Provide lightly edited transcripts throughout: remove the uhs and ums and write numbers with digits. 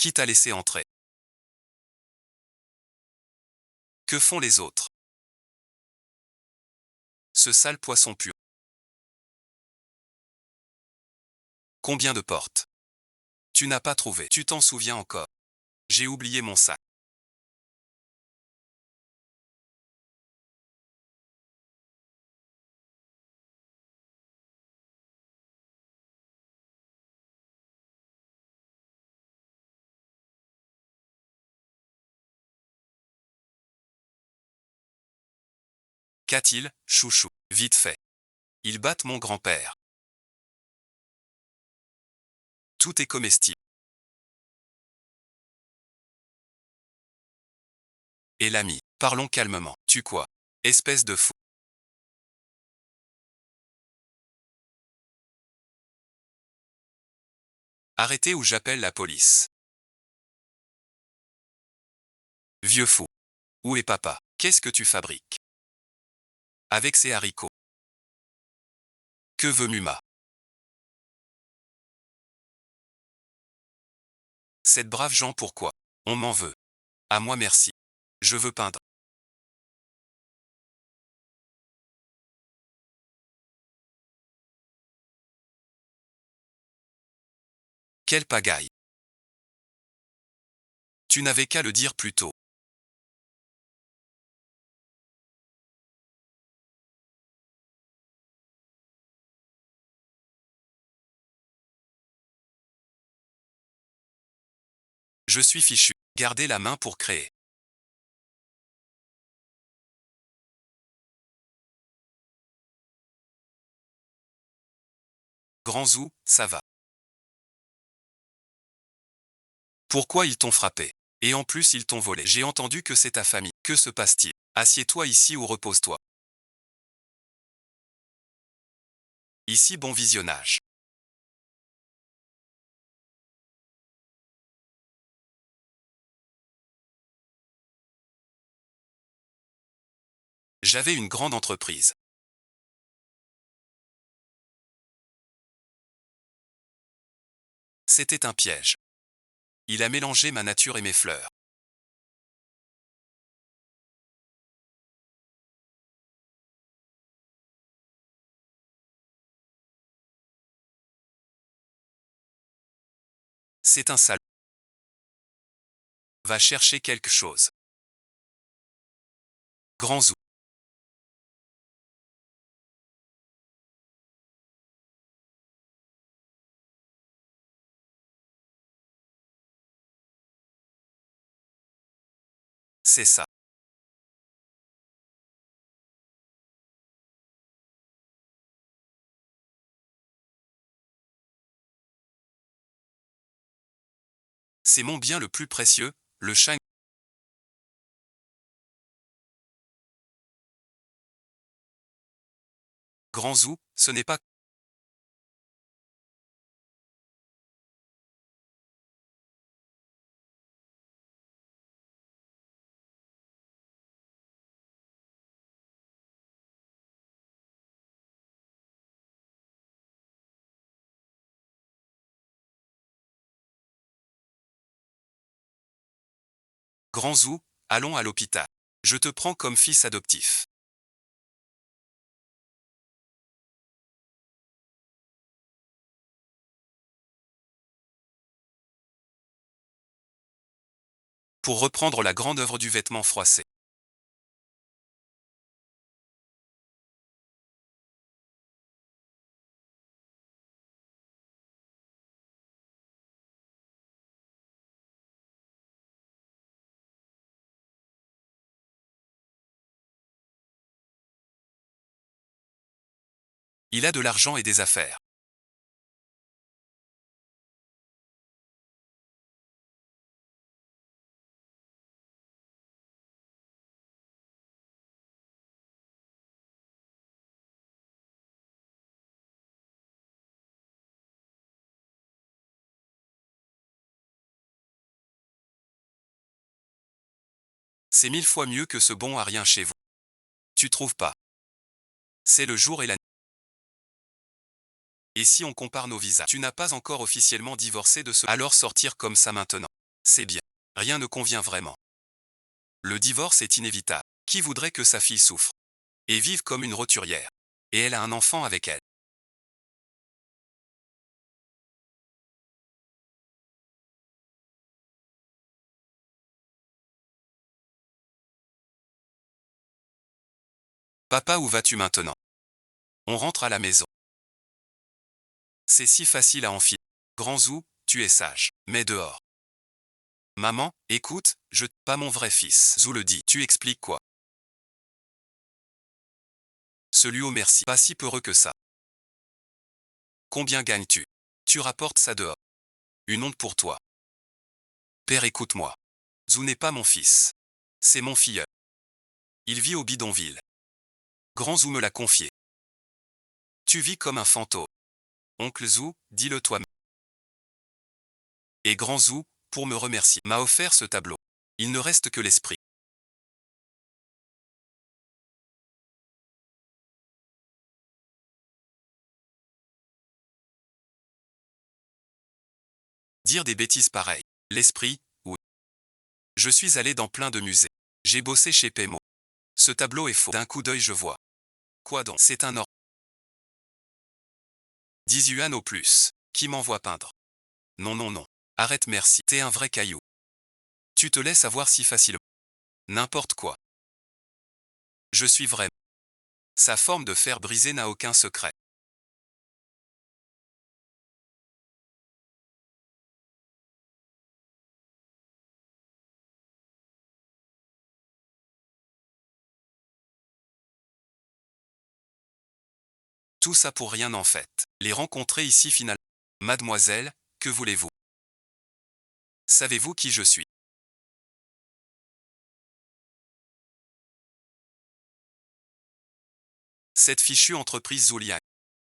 Qui t'a laissé entrer? Que font les autres? Ce sale poisson pur. Combien de portes? Tu n'as pas trouvé. Tu t'en souviens encore? J'ai oublié mon sac. Qu'a-t-il, chouchou? Vite fait. Ils battent mon grand-père. Tout est comestible. Et l'ami. Parlons calmement. Tu quoi? Espèce de fou. Arrêtez ou j'appelle la police. Vieux fou. Où est papa? Qu'est-ce que tu fabriques? Avec ces haricots. Que veut Muma? Cette brave Jean pourquoi? On m'en veut. À moi merci. Je veux peindre. Quelle pagaille. Tu n'avais qu'à le dire plus tôt. Je suis fichu. Gardez la main pour créer. Grand Zou, ça va. Pourquoi ils t'ont frappé? Et en plus ils t'ont volé. J'ai entendu que c'est ta famille. Que se passe-t-il? Assieds-toi ici ou repose-toi. Ici bon visionnage. J'avais une grande entreprise. C'était un piège. Il a mélangé ma nature et mes fleurs. C'est un salaud. Va chercher quelque chose. Grand Zou. C'est ça. C'est mon bien le plus précieux, le Shang. Grand Zou, ce n'est pas. Grand Zou, allons à l'hôpital. Je te prends comme fils adoptif. Pour reprendre la grande œuvre du vêtement froissé. Il a de l'argent et des affaires. C'est 1000 fois mieux que ce bon à rien chez vous. Tu trouves pas? C'est le jour et la nuit. Et si on compare nos visas? Tu n'as pas encore officiellement divorcé de ce. Alors sortir comme ça maintenant. C'est bien. Rien ne convient vraiment. Le divorce est inévitable. Qui voudrait que sa fille souffre et vive comme une roturière? Et elle a un enfant avec elle. Papa, où vas-tu maintenant? On rentre à la maison. C'est si facile à enfiler. Grand Zou, tu es sage. Mais dehors. Maman, écoute, je pas mon vrai fils. Zou le dit. Tu expliques quoi? Celui au merci. Pas si peureux que ça. Combien gagnes-tu? Tu rapportes ça dehors. Une honte pour toi. Père, écoute-moi. Zou n'est pas mon fils. C'est mon filleul. Il vit au bidonville. Grand Zou me l'a confié. Tu vis comme un fantôme. Oncle Zou, dis-le toi-même. Et Grand Zou, pour me remercier, m'a offert ce tableau. Il ne reste que l'esprit. Dire des bêtises pareilles. L'esprit, oui. Je suis allé dans plein de musées. J'ai bossé chez Pemo. Ce tableau est faux. D'un coup d'œil je vois. Quoi donc? C'est un or. 10 yuan au plus. Qui m'envoie peindre? Non, non, non. Arrête, merci. T'es un vrai caillou. Tu te laisses avoir si facilement. N'importe quoi. Je suis vrai. Sa forme de fer brisé n'a aucun secret. Tout ça pour rien en fait. Les rencontrer ici finalement. Mademoiselle, que voulez-vous? Savez-vous qui je suis? Cette fichue entreprise Zoulian.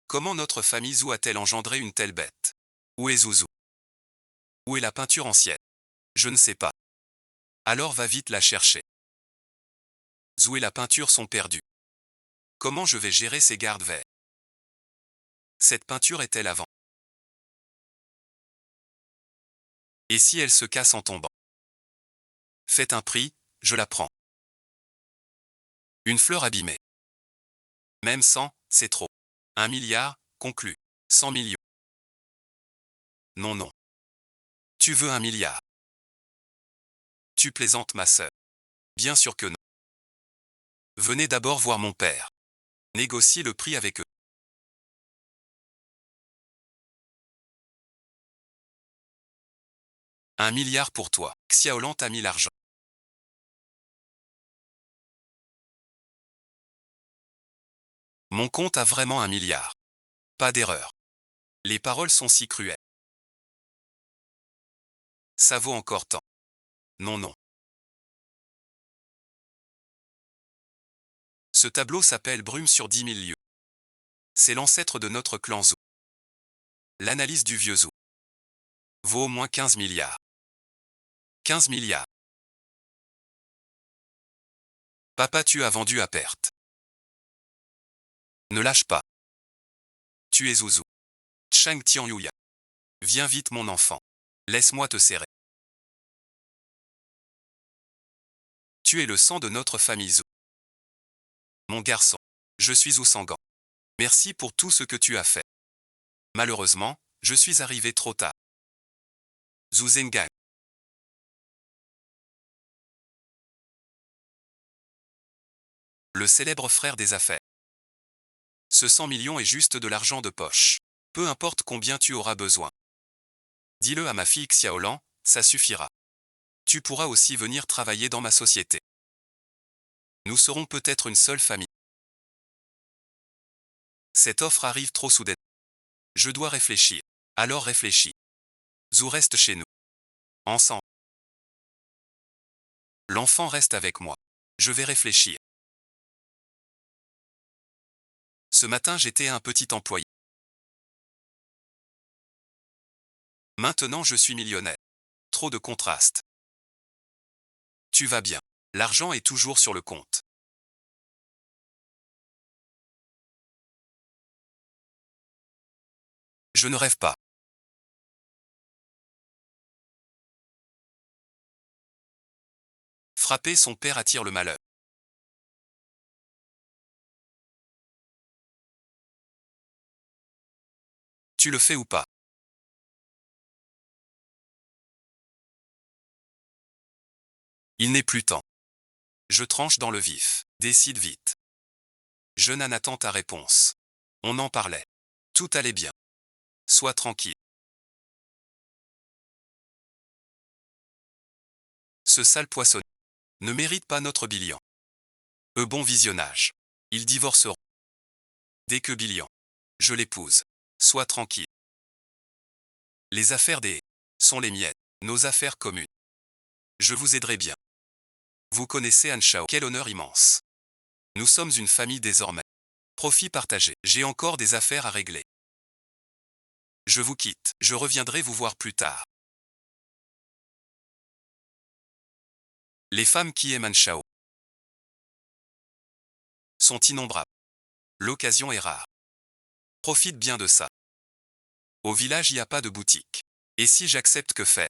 Comment notre famille Zou a-t-elle engendré une telle bête? Où est Zouzou? Où est la peinture ancienne? Je ne sais pas. Alors va vite la chercher. Zou et la peinture sont perdus. Comment je vais gérer ces gardes verts? Cette peinture est-elle avant? Et si elle se casse en tombant? Faites un prix, je la prends. Une fleur abîmée. Même 100, c'est trop. 1 milliard, conclu. 100 millions. Non, non. Tu veux 1 milliard? Tu plaisantes, ma sœur. Bien sûr que non. Venez d'abord voir mon père. Négociez le prix avec eux. 1 milliard pour toi. Xiaolan t'a mis l'argent. Mon compte a vraiment 1 milliard. Pas d'erreur. Les paroles sont si cruelles. Ça vaut encore tant. Non, non. Ce tableau s'appelle Brume sur 10 000 lieues. C'est l'ancêtre de notre clan Zou. L'analyse du vieux Zou vaut au moins 15 milliards. 15 milliards. Papa, tu as vendu à perte. Ne lâche pas. Tu es Zouzou. Chang Tianyuya. Viens vite, mon enfant. Laisse-moi te serrer. Tu es le sang de notre famille Zou. Mon garçon. Je suis Sangan. Merci pour tout ce que tu as fait. Malheureusement, je suis arrivé trop tard. Zhu Zhengang. Le célèbre frère des affaires. Ce 100 millions est juste de l'argent de poche. Peu importe combien tu auras besoin. Dis-le à ma fille Xiaolan, ça suffira. Tu pourras aussi venir travailler dans ma société. Nous serons peut-être une seule famille. Cette offre arrive trop soudain. Je dois réfléchir. Alors réfléchis. Zou reste chez nous. Ensemble. L'enfant reste avec moi. Je vais réfléchir. Ce matin j'étais un petit employé. Maintenant je suis millionnaire. Trop de contraste. Tu vas bien. L'argent est toujours sur le compte. Je ne rêve pas. Frapper son père attire le malheur. Tu le fais ou pas? Il n'est plus temps. Je tranche dans le vif. Décide vite. Jonathan attend ta réponse. On en parlait. Tout allait bien. Sois tranquille. Ce sale poissonnier ne mérite pas notre Bilian. Bon visionnage. Ils divorceront. Dès que Bilian, je l'épouse. Sois tranquille. Les affaires des sont les miennes. Nos affaires communes. Je vous aiderai bien. Vous connaissez Anne Chao. Quel honneur immense. Nous sommes une famille désormais. Profit partagé. J'ai encore des affaires à régler. Je vous quitte. Je reviendrai vous voir plus tard. Les femmes qui aiment Anne Chao sont innombrables. L'occasion est rare. Profite bien de ça. Au village, il n'y a pas de boutique. Et si j'accepte, que faire?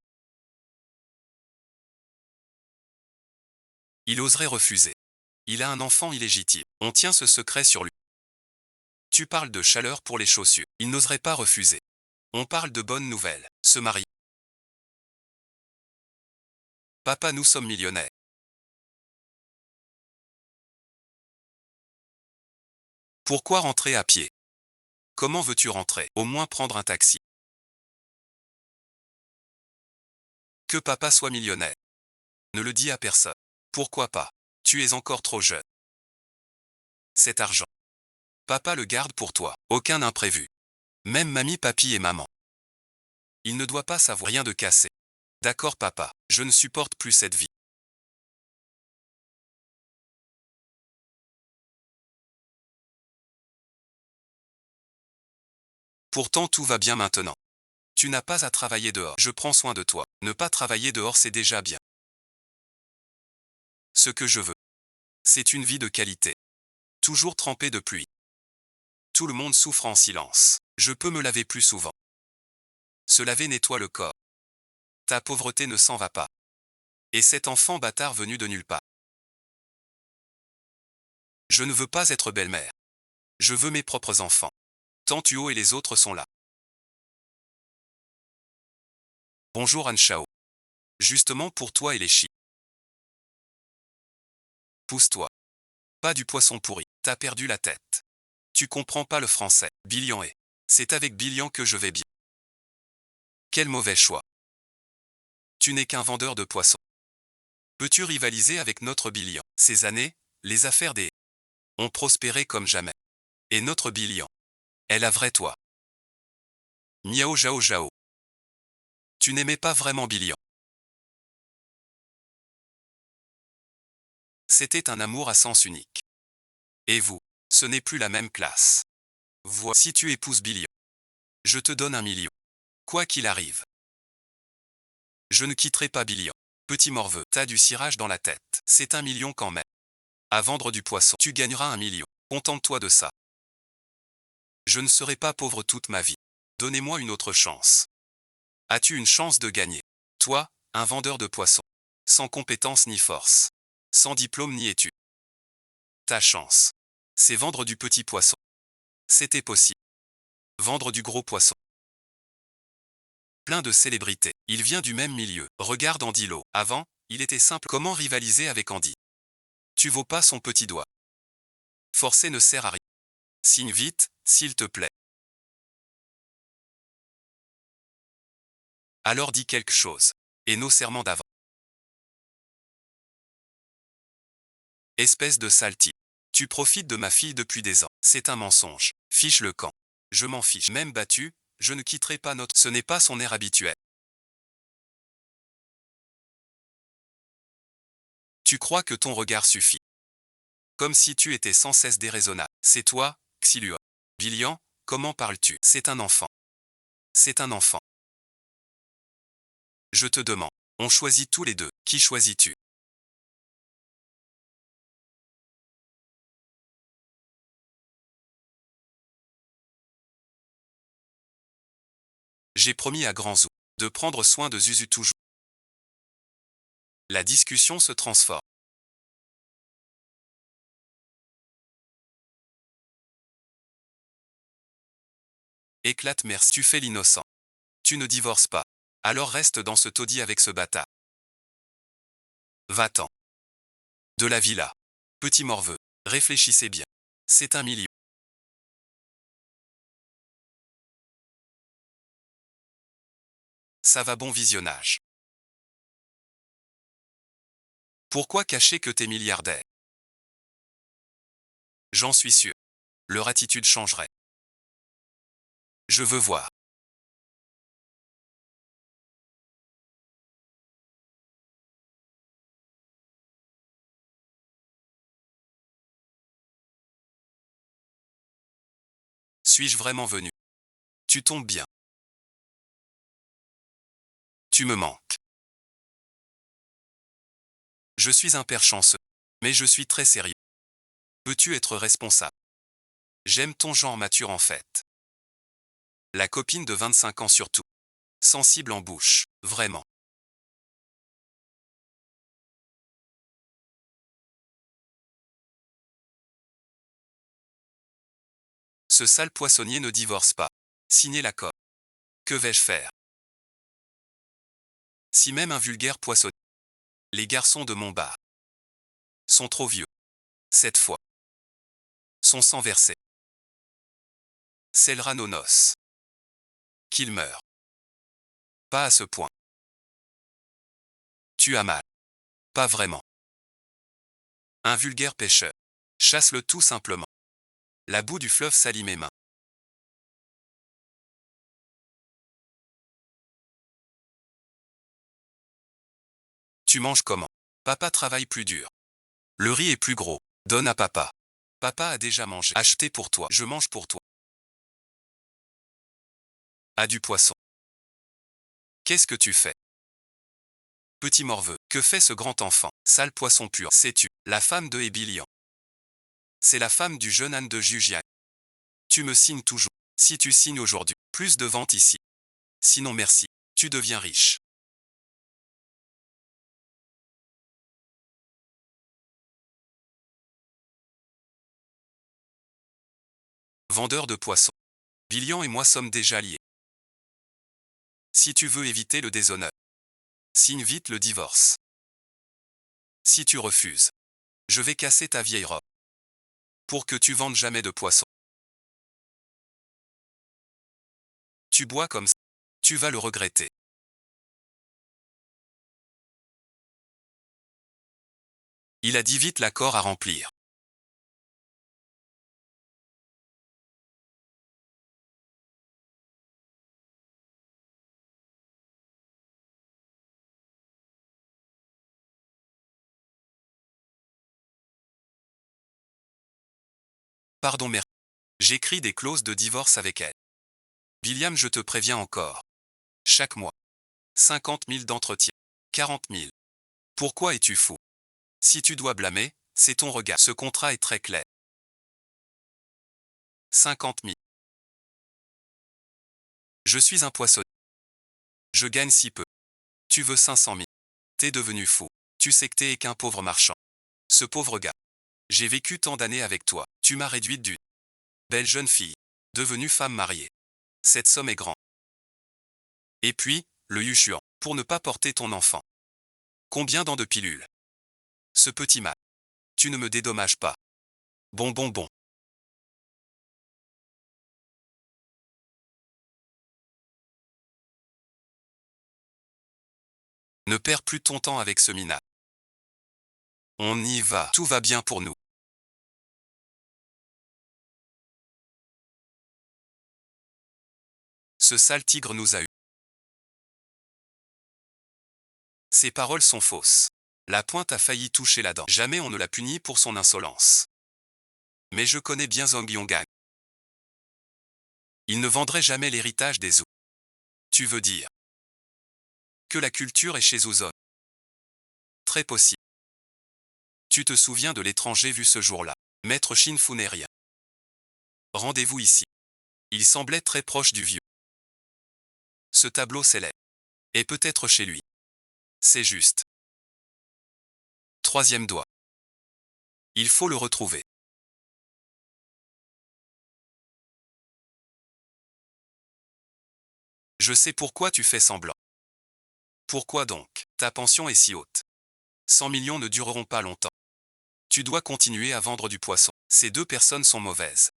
Il oserait refuser. Il a un enfant illégitime. On tient ce secret sur lui. Tu parles de chaleur pour les chaussures. Il n'oserait pas refuser. On parle de bonnes nouvelles. Se marier. Papa, nous sommes millionnaires. Pourquoi rentrer à pied? Comment veux-tu rentrer? Au moins prendre un taxi. Que papa soit millionnaire. Ne le dis à personne. Pourquoi pas? Tu es encore trop jeune. Cet argent, papa le garde pour toi. Aucun imprévu. Même mamie, papy et maman. Il ne doit pas savoir rien de cassé. D'accord papa, je ne supporte plus cette vie. Pourtant tout va bien maintenant. Tu n'as pas à travailler dehors. Je prends soin de toi. Ne pas travailler dehors, c'est déjà bien. Ce que je veux, c'est une vie de qualité. Toujours trempée de pluie. Tout le monde souffre en silence. Je peux me laver plus souvent. Se laver nettoie le corps. Ta pauvreté ne s'en va pas. Et cet enfant bâtard venu de nulle part. Je ne veux pas être belle-mère. Je veux mes propres enfants. Tantuo et les autres sont là. Bonjour Anne Chao. Justement pour toi et les chi. Pousse-toi. Pas du poisson pourri. T'as perdu la tête. Tu comprends pas le français. Bilian est. C'est avec Bilian que je vais bien. Quel mauvais choix. Tu n'es qu'un vendeur de poissons. Peux-tu rivaliser avec notre Bilian? Ces années, les affaires des ont prospéré comme jamais. Et notre Bilian, elle a vrai toi. Miao Jao Jao. Tu n'aimais pas vraiment Bilian. C'était un amour à sens unique. Et vous, ce n'est plus la même classe. Vois, si tu épouses Bilian, je te donne 1 million. Quoi qu'il arrive. Je ne quitterai pas Bilian. Petit morveux, t'as du cirage dans la tête. C'est 1 million quand même. À vendre du poisson, tu gagneras 1 million. Contente-toi de ça. Je ne serai pas pauvre toute ma vie. Donnez-moi une autre chance. As-tu une chance de gagner? Toi, un vendeur de poissons. Sans compétence ni force. Sans diplôme ni études. Ta chance, c'est vendre du petit poisson. C'était possible. Vendre du gros poisson. Plein de célébrités. Il vient du même milieu. Regarde Andy Lo. Avant, il était simple. Comment rivaliser avec Andy? Tu vaux pas son petit doigt. Forcer ne sert à rien. Signe vite, s'il te plaît. Alors dis quelque chose. Et nos serments d'avant. Espèce de sale type. Tu profites de ma fille depuis des ans. C'est un mensonge. Fiche le camp. Je m'en fiche. Même battu, je ne quitterai pas notre... Ce n'est pas son air habituel. Tu crois que ton regard suffit. Comme si tu étais sans cesse déraisonnable. C'est toi, Xilua. Bilian, comment parles-tu? C'est un enfant. C'est un enfant. Je te demande. On choisit tous les deux. Qui choisis-tu? J'ai promis à Grand Zou de prendre soin de Zuzu toujours. La discussion se transforme. Éclate merci. Tu fais l'innocent. Tu ne divorces pas. Alors reste dans ce taudis avec ce bâtard. Va-t'en. De la villa. Petit morveux. Réfléchissez bien. C'est 1 million. Ça va, bon visionnage. Pourquoi cacher que t'es milliardaire? J'en suis sûr. Leur attitude changerait. Je veux voir. Suis-je vraiment venu? Tu tombes bien. Tu me manques. Je suis un père chanceux. Mais je suis très sérieux. Peux-tu être responsable? J'aime ton genre mature en fait. La copine de 25 ans surtout. Sensible en bouche. Vraiment. Ce sale poissonnier ne divorce pas. Signez l'accord. Que vais-je faire? Si même un vulgaire poissonnier. Les garçons de mon bar. Sont trop vieux. Cette fois. Son sang versé. Scellera nos noces. Qu'il meure. Pas à ce point. Tu as mal. Pas vraiment. Un vulgaire pêcheur. Chasse-le tout simplement. La boue du fleuve salit mes mains. Tu manges comment? Papa travaille plus dur. Le riz est plus gros. Donne à papa. Papa a déjà mangé. Acheté pour toi. Je mange pour toi. A du poisson. Qu'est-ce que tu fais? Petit morveux. Que fait ce grand enfant? Sale poisson pur. Sais-tu? La femme de Hébilian. C'est la femme du jeune âne de Jugiac. Tu me signes toujours. Si tu signes aujourd'hui, plus de ventes ici. Sinon merci. Tu deviens riche. Vendeur de poissons. Bilian et moi sommes déjà liés. Si tu veux éviter le déshonneur, signe vite le divorce. Si tu refuses, je vais casser ta vieille robe. Pour que tu vendes jamais de poissons. Tu bois comme ça. Tu vas le regretter. Il a dit vite l'accord à remplir. Pardon mère. J'écris des clauses de divorce avec elle. William, je te préviens encore. Chaque mois. 50 000 d'entretien. 40 000. Pourquoi es-tu fou? Si tu dois blâmer, c'est ton regard. Ce contrat est très clair. 50 000. Je suis un poissonnier. Je gagne si peu. Tu veux 500 000. T'es devenu fou. Tu sais que t'es qu'un pauvre marchand. Ce pauvre gars. J'ai vécu tant d'années avec toi. Tu m'as réduite d'une belle jeune fille. Devenue femme mariée. Cette somme est grande. Et puis, le yuchuan. Pour ne pas porter ton enfant. Combien d'ans de pilules? Ce petit mal. Tu ne me dédommages pas. Bon bon bon. Ne perds plus ton temps avec ce minable. On y va. Tout va bien pour nous. Ce sale tigre nous a eus. Ces paroles sont fausses. La pointe a failli toucher la dent. Jamais on ne l'a puni pour son insolence. Mais je connais bien Zhang Yonggang. Il ne vendrait jamais l'héritage des Zhou. Tu veux dire que la culture est chez Zhuzong? Très possible. Tu te souviens de l'étranger vu ce jour-là? Maître Shin-Fu n'est rien. Rendez-vous ici. Il semblait très proche du vieux. Ce tableau célèbre. Et peut-être chez lui. C'est juste. troisième doigt. Il faut le retrouver. Je sais pourquoi tu fais semblant. Pourquoi donc? Ta pension est si haute. 100 millions ne dureront pas longtemps. Tu dois continuer à vendre du poisson. Ces deux personnes sont mauvaises.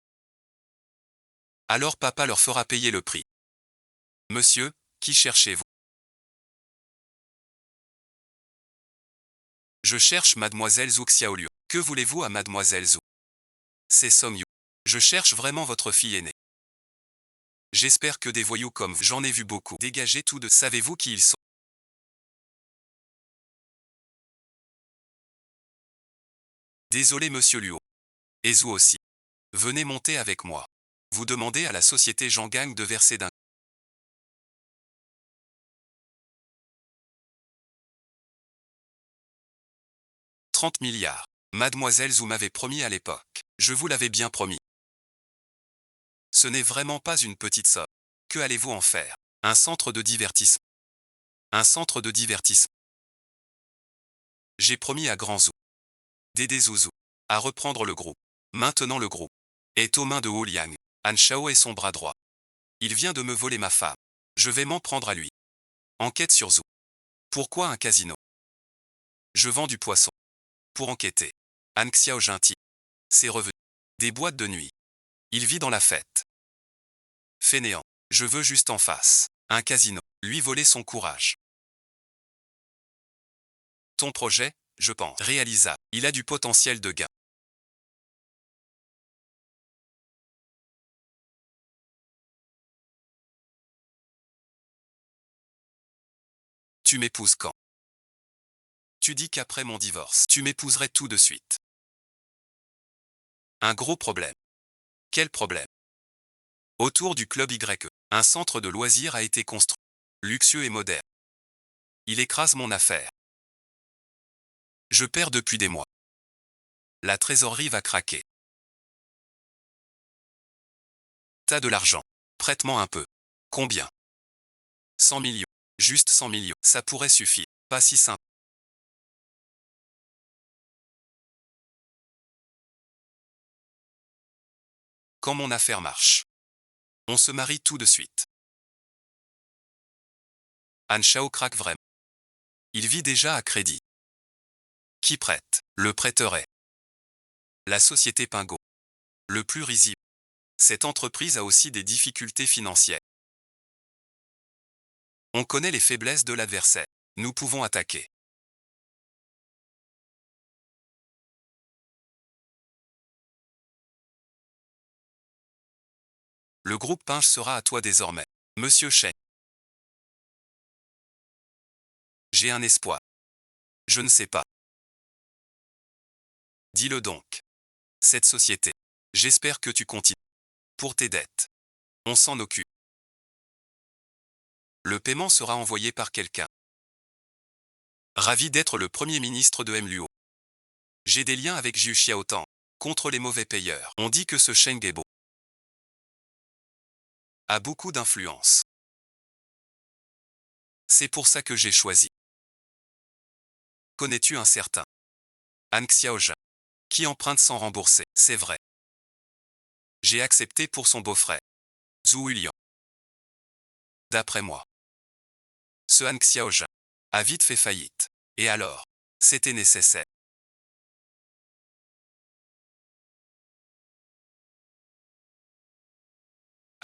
Alors papa leur fera payer le prix. Monsieur, qui cherchez-vous? Je cherche mademoiselle Zhou Xiaoliu. Que voulez-vous à mademoiselle Zhou? C'est Song Yu. Je cherche vraiment votre fille aînée. J'espère que des voyous comme vous, j'en ai vu beaucoup. Dégagez tous deux. Savez-vous qui ils sont? Désolé monsieur Luo. Et Zhou aussi. Venez monter avec moi. Vous demandez à la société Zhanggang de verser d'un 30 milliards. Mademoiselle Zhou m'avait promis à l'époque. Je vous l'avais bien promis. Ce n'est vraiment pas une petite somme. Que allez-vous en faire? Un centre de divertissement. Un centre de divertissement. J'ai promis à Grand Zhou d'aider Zouzou à reprendre le groupe. Maintenant le groupe est aux mains de Wu Liang. Han Shao est son bras droit. Il vient de me voler ma femme. Je vais m'en prendre à lui. Enquête sur Zhou. Pourquoi un casino? Je vends du poisson. Pour enquêter. Han Xiao Jinti. Ses revenus. Des boîtes de nuit. Il vit dans la fête. Fainéant. Je veux juste en face. Un casino. Lui voler son courage. Ton projet, je pense, réalisable. Il a du potentiel de gain. Tu m'épouses quand? Tu dis qu'après mon divorce, tu m'épouserais tout de suite. Un gros problème. Quel problème? Autour du club YE, un centre de loisirs a été construit. Luxueux et moderne. Il écrase mon affaire. Je perds depuis des mois. La trésorerie va craquer. T'as de l'argent. Prête-moi un peu. Combien? 100 millions. Juste 100 millions. Ça pourrait suffire. Pas si simple. Quand mon affaire marche, on se marie tout de suite. Han Shao craque vraiment. Il vit déjà à crédit. Qui prête? Le prêterait. La société Pingo. Le plus risible. Cette entreprise a aussi des difficultés financières. On connaît les faiblesses de l'adversaire. Nous pouvons attaquer. Le groupe Pinge sera à toi désormais. Monsieur Shen. J'ai un espoir. Je ne sais pas. Dis-le donc. Cette société. J'espère que tu continues. Pour tes dettes. On s'en occupe. Le paiement sera envoyé par quelqu'un. Ravi d'être le premier ministre de Mluo. J'ai des liens avec Jiu Xiaotang. Contre les mauvais payeurs. On dit que ce Sheng Gebo a beaucoup d'influence. C'est pour ça que j'ai choisi. Connais-tu un certain Han Xiaojia qui emprunte sans rembourser? C'est vrai. J'ai accepté pour son beau-frère. Zhou Yulian. D'après moi, ce Han Xiaojia a vite fait faillite. Et alors? C'était nécessaire.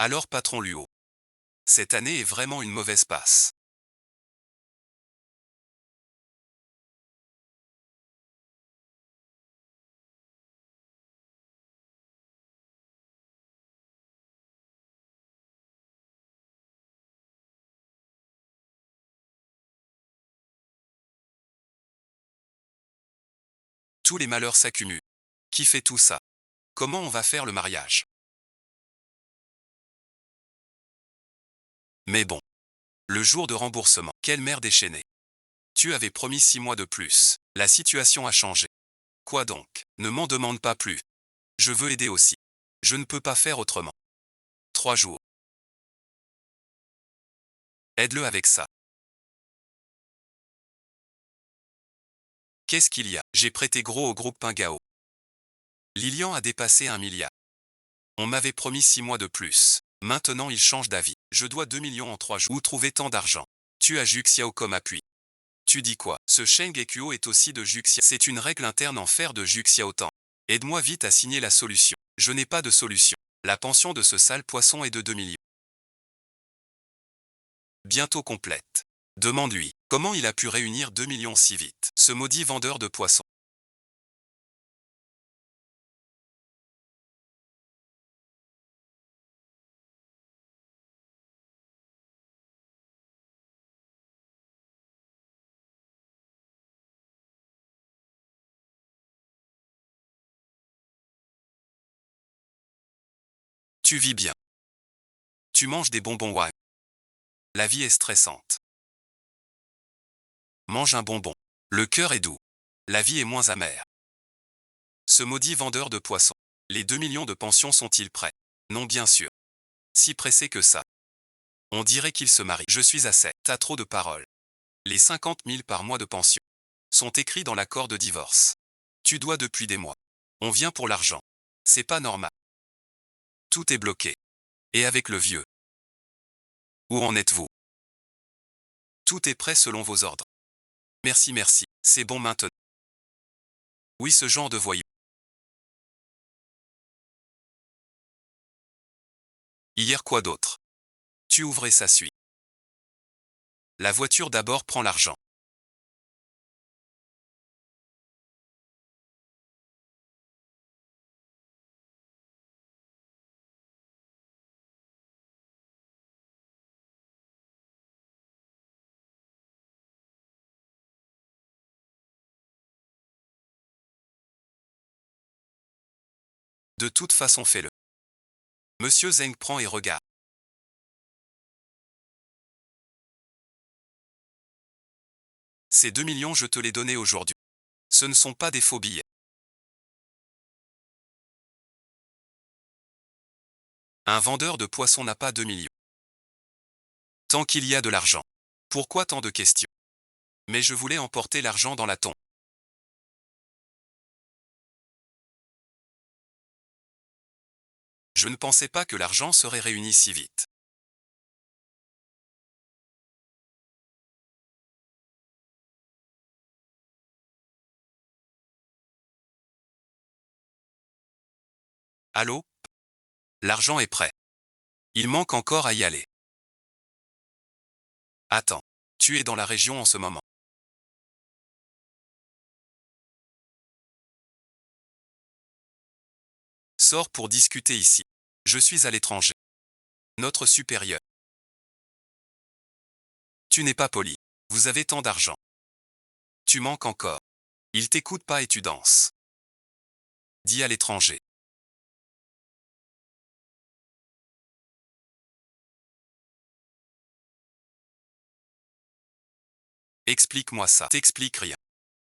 Alors patron Luo. Cette année est vraiment une mauvaise passe. Tous les malheurs s'accumulent. Qui fait tout ça? Comment on va faire le mariage? Mais bon. Le jour de remboursement. Quelle mère déchaînée. Tu avais promis 6 mois de plus. La situation a changé. Quoi donc? Ne m'en demande pas plus. Je veux aider aussi. Je ne peux pas faire autrement. 3 jours. Aide-le avec ça. Qu'est-ce qu'il y a? J'ai prêté gros au groupe Pingao. Lilian a dépassé 1 milliard. On m'avait promis 6 mois de plus. Maintenant il change d'avis. Je dois 2 millions en 3 jours. Où trouver tant d'argent? Tu as Juxiao comme appui. Tu dis quoi? Ce Sheng Ekuo est aussi de Juxiao. C'est une règle interne en fer de Juxiao Tang. Aide-moi vite à signer la solution. Je n'ai pas de solution. La pension de ce sale poisson est de 2 millions. Bientôt complète. Demande-lui, comment il a pu réunir 2 millions si vite? Ce maudit vendeur de poissons. Tu vis bien. Tu manges des bonbons Wang. La vie est stressante. Mange un bonbon. Le cœur est doux. La vie est moins amère. Ce maudit vendeur de poissons. Les 2 millions de pensions sont-ils prêts? Non, bien sûr. Si pressé que ça. On dirait qu'il se marie. Je suis assez. T'as trop de paroles. Les 50 000 par mois de pension sont écrits dans l'accord de divorce. Tu dois depuis des mois. On vient pour l'argent. C'est pas normal. Tout est bloqué. Et avec le vieux. Où en êtes-vous? Tout est prêt selon vos ordres. Merci, merci. C'est bon maintenant. Oui, ce genre de voyou. Hier quoi d'autre? Tu ouvrais ça suit. La voiture d'abord prend l'argent. De toute façon fais-le. Monsieur Zeng prend et regarde. Ces 2 millions je te les donnais aujourd'hui. Ce ne sont pas des faux billets. Un vendeur de poissons n'a pas 2 millions. Tant qu'il y a de l'argent. Pourquoi tant de questions? Mais je voulais emporter l'argent dans la tombe. Je ne pensais pas que l'argent serait réuni si vite. Allô? L'argent est prêt. Il manque encore à y aller. Attends. Tu es dans la région en ce moment. Sors pour discuter ici. Je suis à l'étranger. Notre supérieur. Tu n'es pas poli. Vous avez tant d'argent. Tu manques encore. Il t'écoute pas et tu danses. Dis à l'étranger. Explique-moi ça. T'explique rien.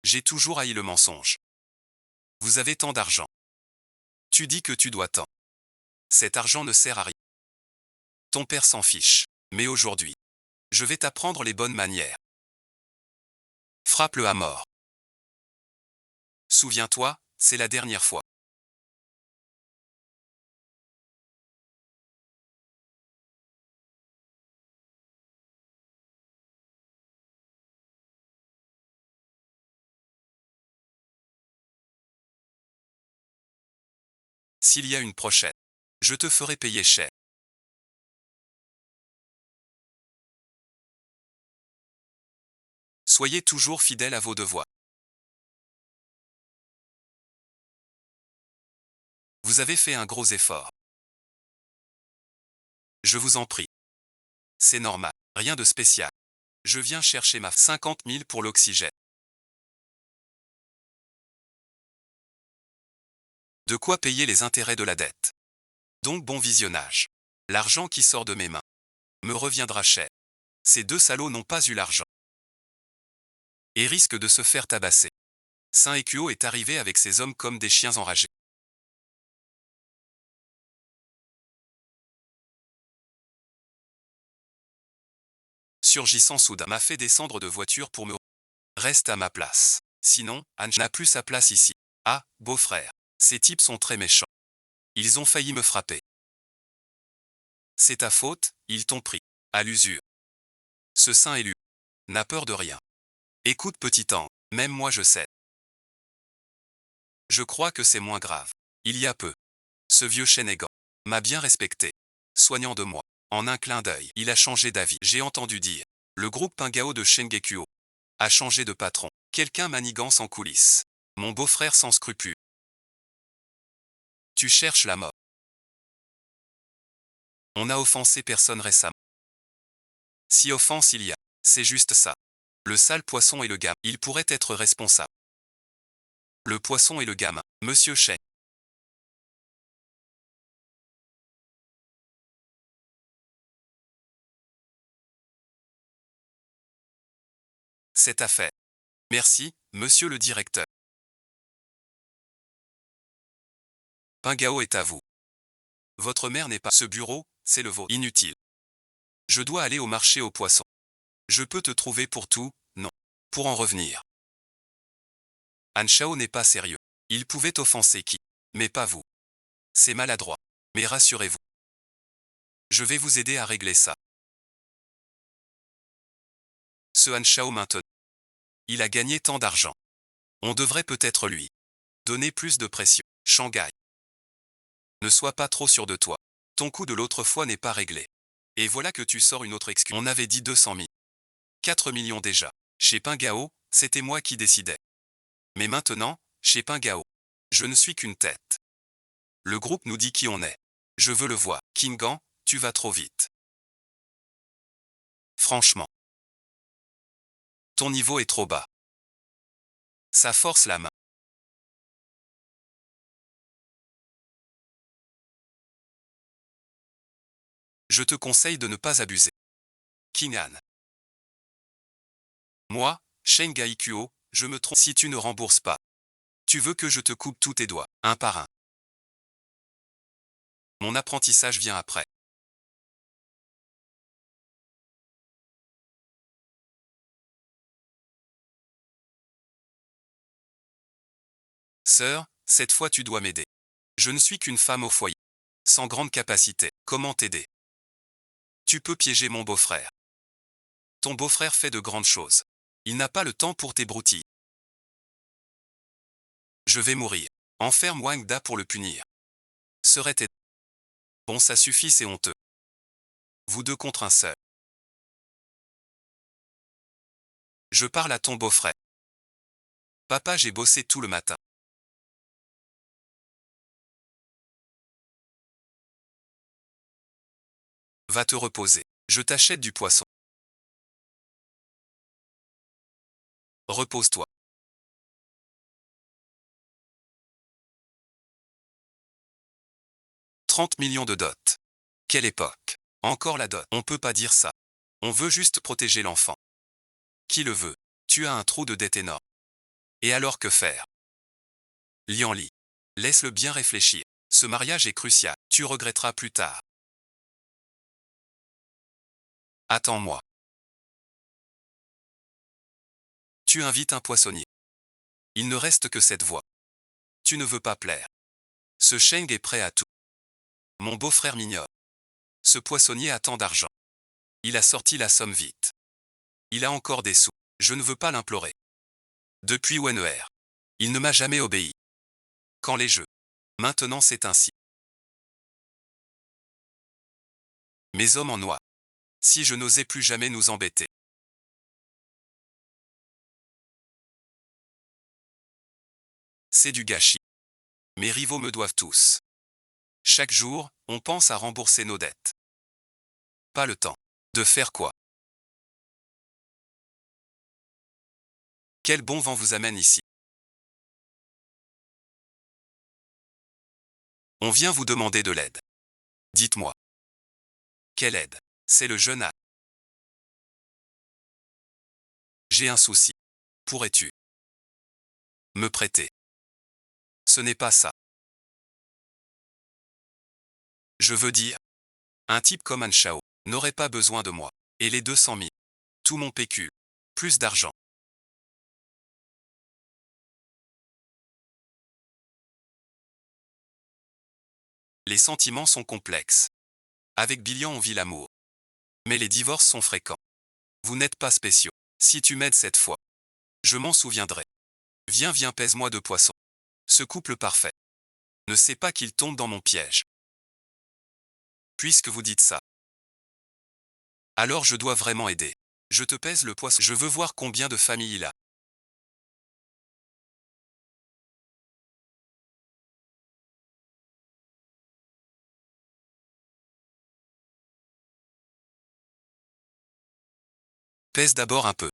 J'ai toujours haï le mensonge. Vous avez tant d'argent. Tu dis que tu dois tant. Cet argent ne sert à rien. Ton père s'en fiche. Mais aujourd'hui, je vais t'apprendre les bonnes manières. Frappe-le à mort. Souviens-toi, c'est la dernière fois. S'il y a une prochaine, je te ferai payer cher. Soyez toujours fidèles à vos devoirs. Vous avez fait un gros effort. Je vous en prie. C'est normal. Rien de spécial. Je viens chercher ma 50 000 pour l'oxygène. De quoi payer les intérêts de la dette. Donc bon visionnage. L'argent qui sort de mes mains me reviendra cher. Ces deux salauds n'ont pas eu l'argent. Et risquent de se faire tabasser. Saint Écuo est arrivé avec ses hommes comme des chiens enragés. Surgissant soudain, m'a fait descendre de voiture pour me... Reste à ma place. Sinon, Anne n'a plus sa place ici. Ah, beau-frère. Ces types sont très méchants. Ils ont failli me frapper. C'est ta faute, ils t'ont pris. À l'usure. Ce saint élu n'a peur de rien. Écoute petit ange, même moi je sais. Je crois que c'est moins grave. Il y a peu. Ce vieux Shennegan m'a bien respecté. Soignant de moi. En un clin d'œil, il a changé d'avis. J'ai entendu dire. Le groupe Pingao de Shingeki a changé de patron. Quelqu'un manigance en coulisses. Mon beau-frère sans scrupule. Tu cherches la mort. On n'a offensé personne récemment. Si offense il y a, c'est juste ça. Le sale poisson et le gamin, il pourrait être responsable. Le poisson et le gamin, Monsieur Shen. Cette affaire. Merci, monsieur le directeur. Pingao est à vous. Votre mère n'est pas. Ce bureau, c'est le vôtre. Inutile. Je dois aller au marché aux poissons. Je peux te trouver pour tout, non. Pour en revenir. Han Shao n'est pas sérieux. Il pouvait offenser qui? Mais pas vous. C'est maladroit. Mais rassurez-vous. Je vais vous aider à régler ça. Ce Han Shao maintenant. Il a gagné tant d'argent. On devrait peut-être lui donner plus de pression. Shanghai. Ne sois pas trop sûr de toi. Ton coup de l'autre fois n'est pas réglé. Et voilà que tu sors une autre excuse. On avait dit 200 000. 4 millions déjà. Chez Pingao, c'était moi qui décidais. Mais maintenant, chez Pingao, je ne suis qu'une tête. Le groupe nous dit qui on est. Je veux le voir. Kingan, tu vas trop vite. Franchement. Ton niveau est trop bas. Ça force la main. Je te conseille de ne pas abuser. Kingan. Moi, Shengai Kuo, je me trompe si tu ne rembourses pas. Tu veux que je te coupe tous tes doigts, un par un. Mon apprentissage vient après. Sœur, cette fois tu dois m'aider. Je ne suis qu'une femme au foyer. Sans grande capacité. Comment t'aider? Tu peux piéger mon beau-frère. Ton beau-frère fait de grandes choses. Il n'a pas le temps pour tes broutilles. Je vais mourir. Enferme Wang Da pour le punir. Serait aidé. Bon, ça suffit, c'est honteux. Vous deux contre un seul. Je parle à ton beau-frère. Papa, j'ai bossé tout le matin. Va te reposer. Je t'achète du poisson. Repose-toi. 30 millions de dot. Quelle époque. Encore la dot. On peut pas dire ça. On veut juste protéger l'enfant. Qui le veut? Tu as un trou de dette énorme. Et alors que faire? Lian Li. Laisse-le bien réfléchir. Ce mariage est crucial. Tu regretteras plus tard. Attends-moi. Tu invites un poissonnier. Il ne reste que cette voie. Tu ne veux pas plaire. Ce Sheng est prêt à tout. Mon beau-frère m'ignore. Ce poissonnier a tant d'argent. Il a sorti la somme vite. Il a encore des sous. Je ne veux pas l'implorer. Depuis Wenner. Il ne m'a jamais obéi. Quand les jeux. Maintenant c'est ainsi. Mes hommes en noix. Si je n'osais plus jamais nous embêter. C'est du gâchis. Mes rivaux me doivent tous. Chaque jour, on pense à rembourser nos dettes. Pas le temps. De faire quoi? Quel bon vent vous amène ici? On vient vous demander de l'aide. Dites-moi. Quelle aide? C'est le jeune âne. J'ai un souci. Pourrais-tu me prêter? Ce n'est pas ça. Je veux dire, un type comme Han Shao n'aurait pas besoin de moi. Et les 200 000. Tout mon pécule. Plus d'argent. Les sentiments sont complexes. Avec Bilian on vit l'amour. Mais les divorces sont fréquents. Vous n'êtes pas spéciaux. Si tu m'aides cette fois, je m'en souviendrai. Viens, viens, pèse-moi de poisson. Ce couple parfait ne sait pas qu'il tombe dans mon piège. Puisque vous dites ça, alors je dois vraiment aider. Je te pèse le poisson. Je veux voir combien de familles il a. Pèse d'abord un peu.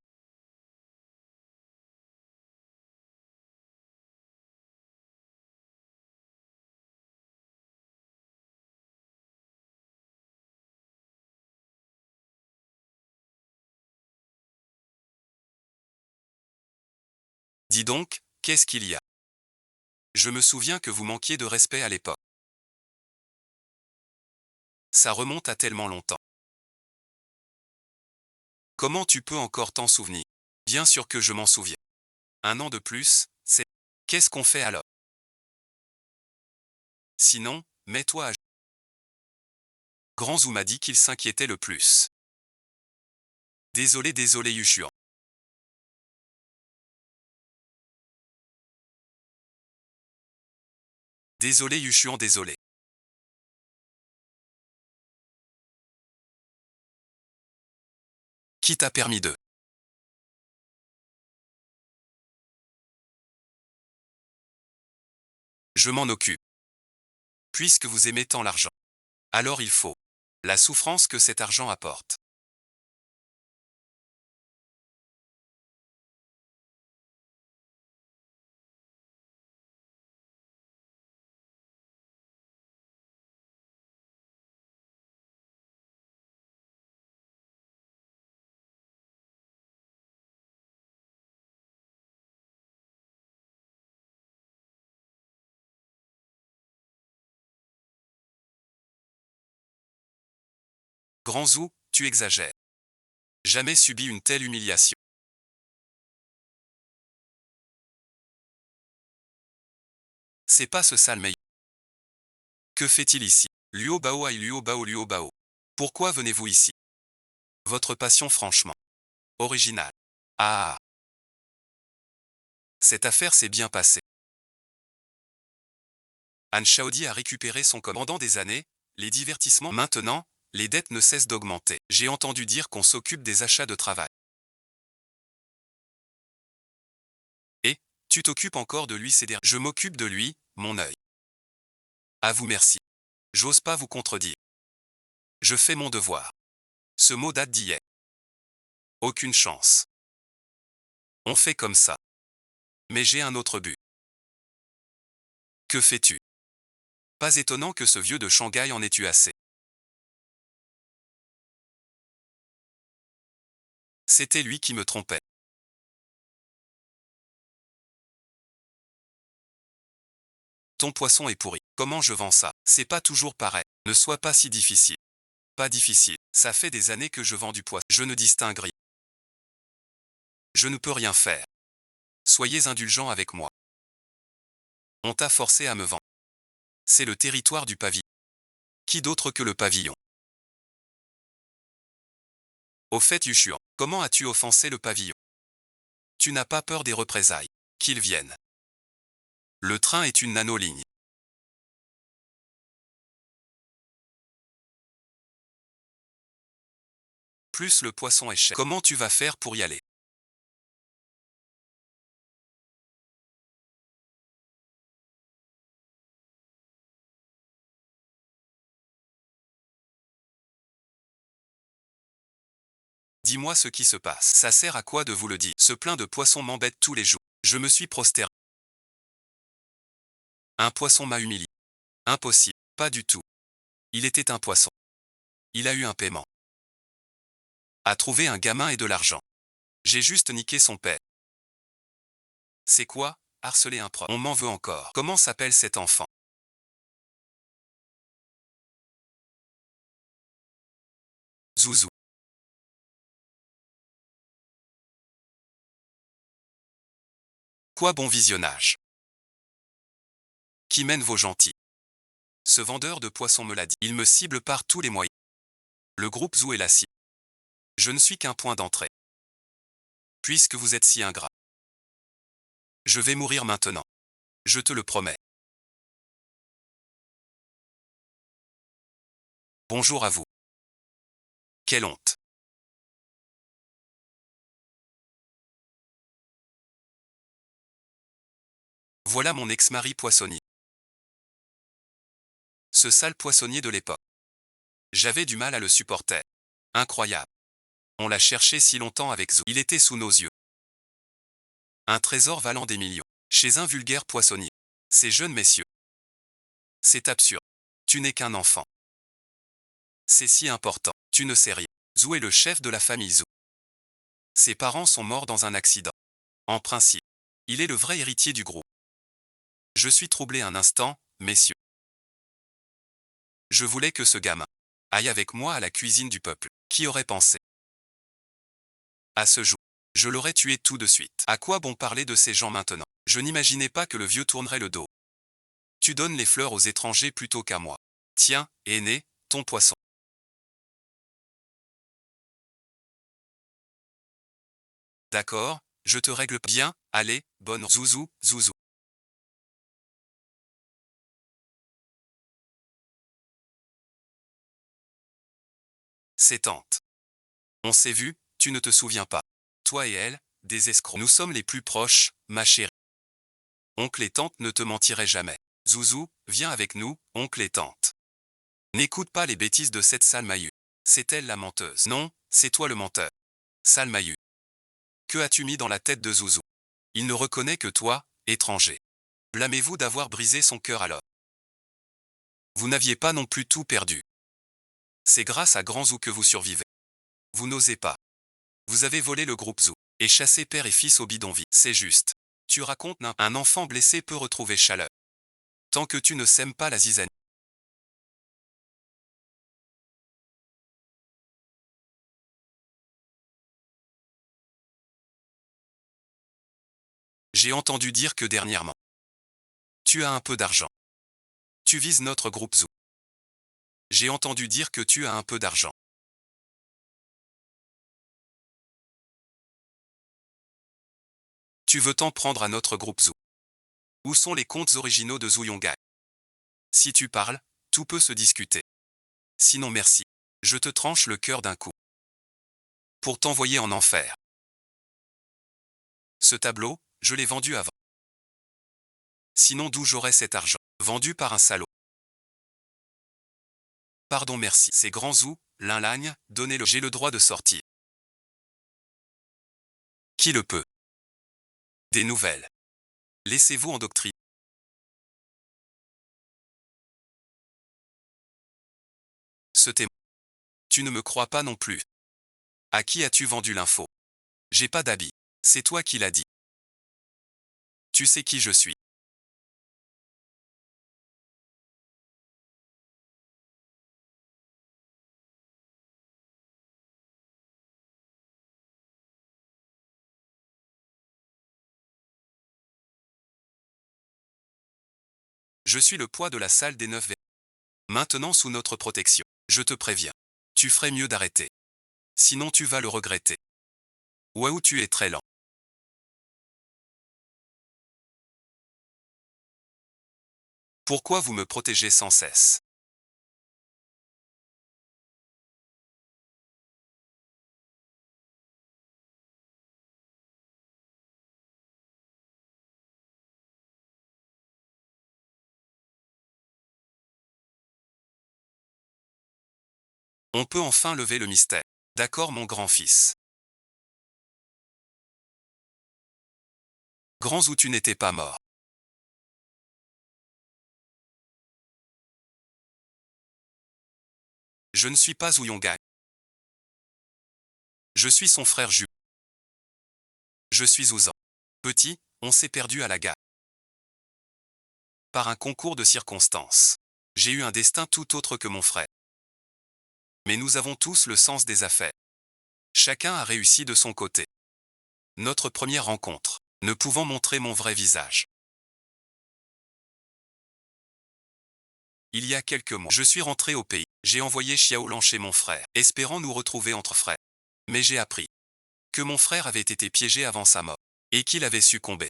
Dis donc, qu'est-ce qu'il y a? Je me souviens que vous manquiez de respect à l'époque. Ça remonte à tellement longtemps. Comment tu peux encore t'en souvenir? Bien sûr que je m'en souviens. Un an de plus, c'est... Qu'est-ce qu'on fait alors? Sinon, mets-toi à... Grand Zou m'a dit qu'il s'inquiétait le plus. Désolé, désolé Yushuan. Désolé Yushuan, désolé. Qui t'a permis de... Je m'en occupe. Puisque vous aimez tant l'argent. Alors il faut. La souffrance que cet argent apporte. Grand Zou, tu exagères. Jamais subi une telle humiliation. C'est pas ce sale mec. Que fait-il ici? Luo Bao aïe Luo Bao Luo Bao. Pourquoi venez-vous ici? Votre passion franchement originale. Ah. Cette affaire s'est bien passée. Han Shaodi a récupéré son com. Pendant des années, les divertissements. Maintenant, les dettes ne cessent d'augmenter. J'ai entendu dire qu'on s'occupe des achats de travail. Et, tu t'occupes encore de lui ces derniers. Je m'occupe de lui, mon œil. À vous merci. J'ose pas vous contredire. Je fais mon devoir. Ce mot date d'hier. Aucune chance. On fait comme ça. Mais j'ai un autre but. Que fais-tu? Pas étonnant que ce vieux de Shanghai en ait eu assez. C'était lui qui me trompait. Ton poisson est pourri. Comment je vends ça? C'est pas toujours pareil. Ne sois pas si difficile. Pas difficile. Ça fait des années que je vends du poisson. Je ne distingue rien. Je ne peux rien faire. Soyez indulgents avec moi. On t'a forcé à me vendre. C'est le territoire du pavillon. Qui d'autre que le pavillon? Au fait, Yushuan, comment as-tu offensé le pavillon? Tu n'as pas peur des représailles? Qu'ils viennent. Le train est une nanoligne. Plus le poisson est cher. Comment tu vas faire pour y aller? Dis-moi ce qui se passe. Ça sert à quoi de vous le dire? Ce plein de poissons m'embête tous les jours. Je me suis prosterné. Un poisson m'a humilié. Impossible. Pas du tout. Il était un poisson. Il a eu un paiement. A trouvé un gamin et de l'argent. J'ai juste niqué son père. C'est quoi? Harceler un prof. On m'en veut encore. Comment s'appelle cet enfant? Zouzou. Quoi bon visionnage? Qui mène vos gentils? Ce vendeur de poissons me l'a dit. Il me cible par tous les moyens. Le groupe Zoo est la cible. Je ne suis qu'un point d'entrée. Puisque vous êtes si ingrat. Je vais mourir maintenant. Je te le promets. Bonjour à vous. Quelle honte. Voilà mon ex-mari poissonnier. Ce sale poissonnier de l'époque. J'avais du mal à le supporter. Incroyable. On l'a cherché si longtemps avec Zou. Il était sous nos yeux. Un trésor valant des millions. Chez un vulgaire poissonnier. Ces jeunes messieurs. C'est absurde. Tu n'es qu'un enfant. C'est si important. Tu ne sais rien. Zou est le chef de la famille Zou. Ses parents sont morts dans un accident. En principe, il est le vrai héritier du groupe. Je suis troublé un instant, messieurs. Je voulais que ce gamin aille avec moi à la cuisine du peuple. Qui aurait pensé? À ce jour, je l'aurais tué tout de suite. À quoi bon parler de ces gens maintenant? Je n'imaginais pas que le vieux tournerait le dos. Tu donnes les fleurs aux étrangers plutôt qu'à moi. Tiens, aîné, ton poisson. D'accord, je te règle bien, allez, bonne zouzou, zouzou. C'est tante. On s'est vu, tu ne te souviens pas. Toi et elle, des escrocs. Nous sommes les plus proches, ma chérie. Oncle et tante ne te mentiraient jamais. Zouzou, viens avec nous, oncle et tante. N'écoute pas les bêtises de cette sale maillue. C'est elle la menteuse. Non, c'est toi le menteur. Sale maillue. Que as-tu mis dans la tête de Zouzou? Il ne reconnaît que toi, étranger. Blâmez-vous d'avoir brisé son cœur alors. Vous n'aviez pas non plus tout perdu. C'est grâce à Grand Zou que vous survivez. Vous n'osez pas. Vous avez volé le groupe Zou et chassé père et fils au bidonville. C'est juste. Tu racontes un enfant blessé peut retrouver chaleur. Tant que tu ne sèmes pas la zizanie. J'ai entendu dire que dernièrement, tu as un peu d'argent. Tu vises notre groupe Zou. J'ai entendu dire que tu as un peu d'argent. Tu veux t'en prendre à notre groupe Zou. Où sont les comptes originaux de Zou Yongai? Si tu parles, tout peut se discuter. Sinon merci. Je te tranche le cœur d'un coup. Pour t'envoyer en enfer. Ce tableau, je l'ai vendu avant. Sinon d'où j'aurais cet argent? Vendu par un salaud. Pardon merci. C'est Grand Zou, Linlagne, donnez-le. J'ai le droit de sortir. Qui le peut? Des nouvelles. Laissez-vous endoctriner. Ce témoin. Tu ne me crois pas non plus. À qui as-tu vendu l'info? J'ai pas d'habit. C'est toi qui l'as dit. Tu sais qui je suis. Je suis le poids de la salle des 9 verres. Maintenant sous notre protection. Je te préviens. Tu ferais mieux d'arrêter. Sinon tu vas le regretter. Waouh, tu es très lent. Pourquoi vous me protégez sans cesse? On peut enfin lever le mystère. D'accord mon grand-fils. Grand Zou, tu n'étais pas mort. Je ne suis pas Ouyonga. Je suis son frère jumeau. Je suis Ouzan. Petit, on s'est perdu à la gare. Par un concours de circonstances. J'ai eu un destin tout autre que mon frère. Mais nous avons tous le sens des affaires. Chacun a réussi de son côté. Notre première rencontre, ne pouvant montrer mon vrai visage. Il y a quelques mois, je suis rentré au pays. J'ai envoyé Xiaolan chez mon frère, espérant nous retrouver entre frères. Mais j'ai appris que mon frère avait été piégé avant sa mort, et qu'il avait succombé.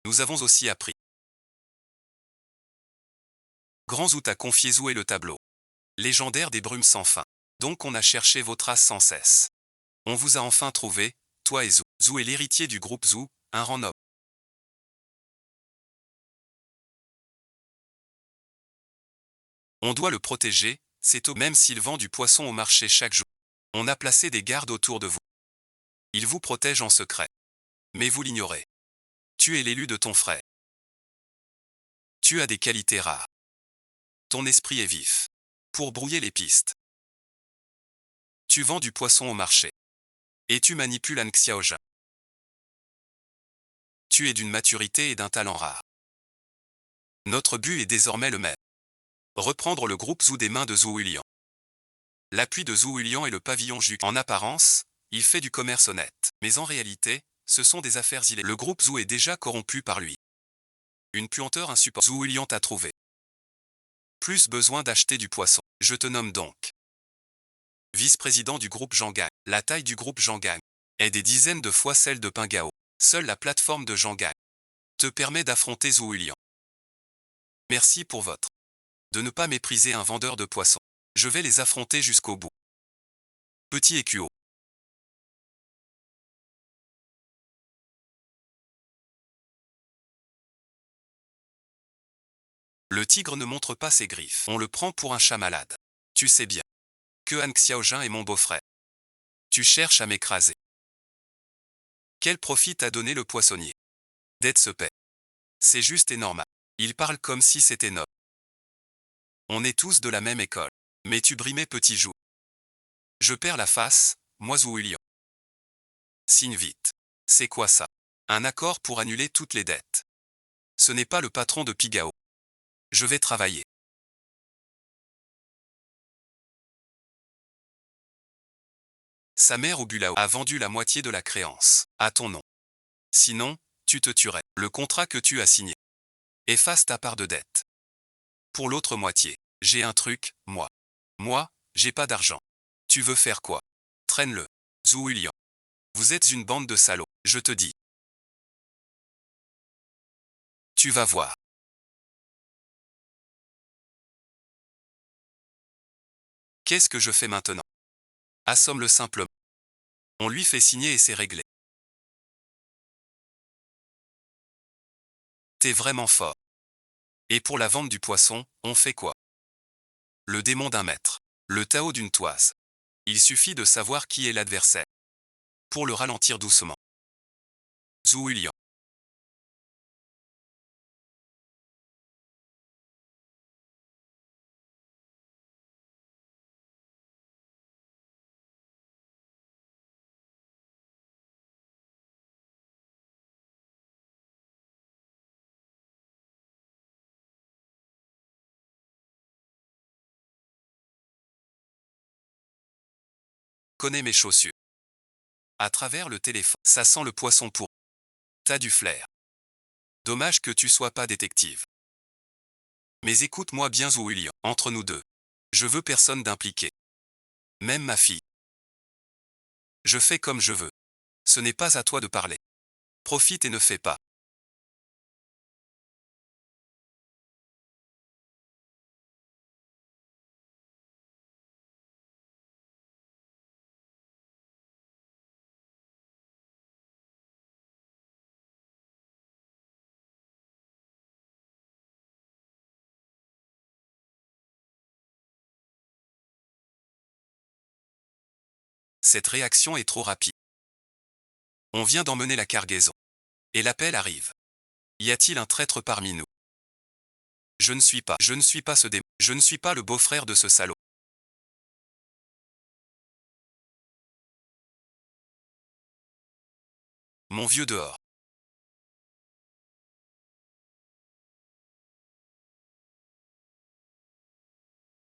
Nous avons aussi appris. Grand Zhou t'a confié Zhou et le tableau légendaire des brumes sans fin. Donc on a cherché vos traces sans cesse. On vous a enfin trouvé, toi et Zhou. Zhou est l'héritier du groupe Zhou, un rang noble. On doit le protéger, c'est au même s'il vend du poisson au marché chaque jour. On a placé des gardes autour de vous. Il vous protège en secret. Mais vous l'ignorez. Tu es l'élu de ton frère. Tu as des qualités rares. Ton esprit est vif. Pour brouiller les pistes. Tu vends du poisson au marché. Et tu manipules un Xiaojin. Tu es d'une maturité et d'un talent rare. Notre but est désormais le même. Reprendre le groupe Zhou des mains de Zhou Hulian. L'appui de Zhou Hulian est le pavillon Juc. En apparence, il fait du commerce honnête. Mais en réalité, ce sont des affaires illégales. Le groupe Zhou est déjà corrompu par lui. Une puanteur insupportable. Zhou Hulian t'a trouvé. Plus besoin d'acheter du poisson. Je te nomme donc vice-président du groupe Zhanggang. La taille du groupe Zhanggang est des dizaines de fois celle de Pingao. Seule la plateforme de Zhanggang te permet d'affronter Zhou Hulian. Merci pour votre de ne pas mépriser un vendeur de poissons. Je vais les affronter jusqu'au bout. Petit écuau. Le tigre ne montre pas ses griffes. On le prend pour un chat malade. Tu sais bien que Han Xiaojin est mon beau-frère. Tu cherches à m'écraser. Quel profit t'a donné le poissonnier? D'être ce paix. C'est juste et normal. Il parle comme si c'était noble. On est tous de la même école. Mais tu brimais petit jour. Je perds la face, moi Zhou Hulian. Signe vite. C'est quoi ça? Un accord pour annuler toutes les dettes. Ce n'est pas le patron de Pigao. Je vais travailler. Sa mère au Bulao a vendu la moitié de la créance, à ton nom. Sinon, tu te tuerais. Le contrat que tu as signé. Efface ta part de dette. Pour l'autre moitié, j'ai un truc, moi. Moi, j'ai pas d'argent. Tu veux faire quoi? Traîne-le. Zhou Hulian. Vous êtes une bande de salauds, je te dis. Tu vas voir. Qu'est-ce que je fais maintenant? Assomme-le simplement. On lui fait signer et c'est réglé. T'es vraiment fort. Et pour la vente du poisson, on fait quoi? Le démon d'un maître. Le Tao d'une toise. Il suffit de savoir qui est l'adversaire. Pour le ralentir doucement. Zhou Hulian. Connais mes chaussures. À travers le téléphone, ça sent le poisson pourri. T'as du flair. Dommage que tu sois pas détective. Mais écoute-moi bien Zhou Hulian, entre nous deux. Je veux personne d'impliqué. Même ma fille. Je fais comme je veux. Ce n'est pas à toi de parler. Profite et ne fais pas. Cette réaction est trop rapide. On vient d'emmener la cargaison. Et l'appel arrive. Y a-t-il un traître parmi nous? Je ne suis pas ce démon. Je ne suis pas le beau-frère de ce salaud. Mon vieux dehors.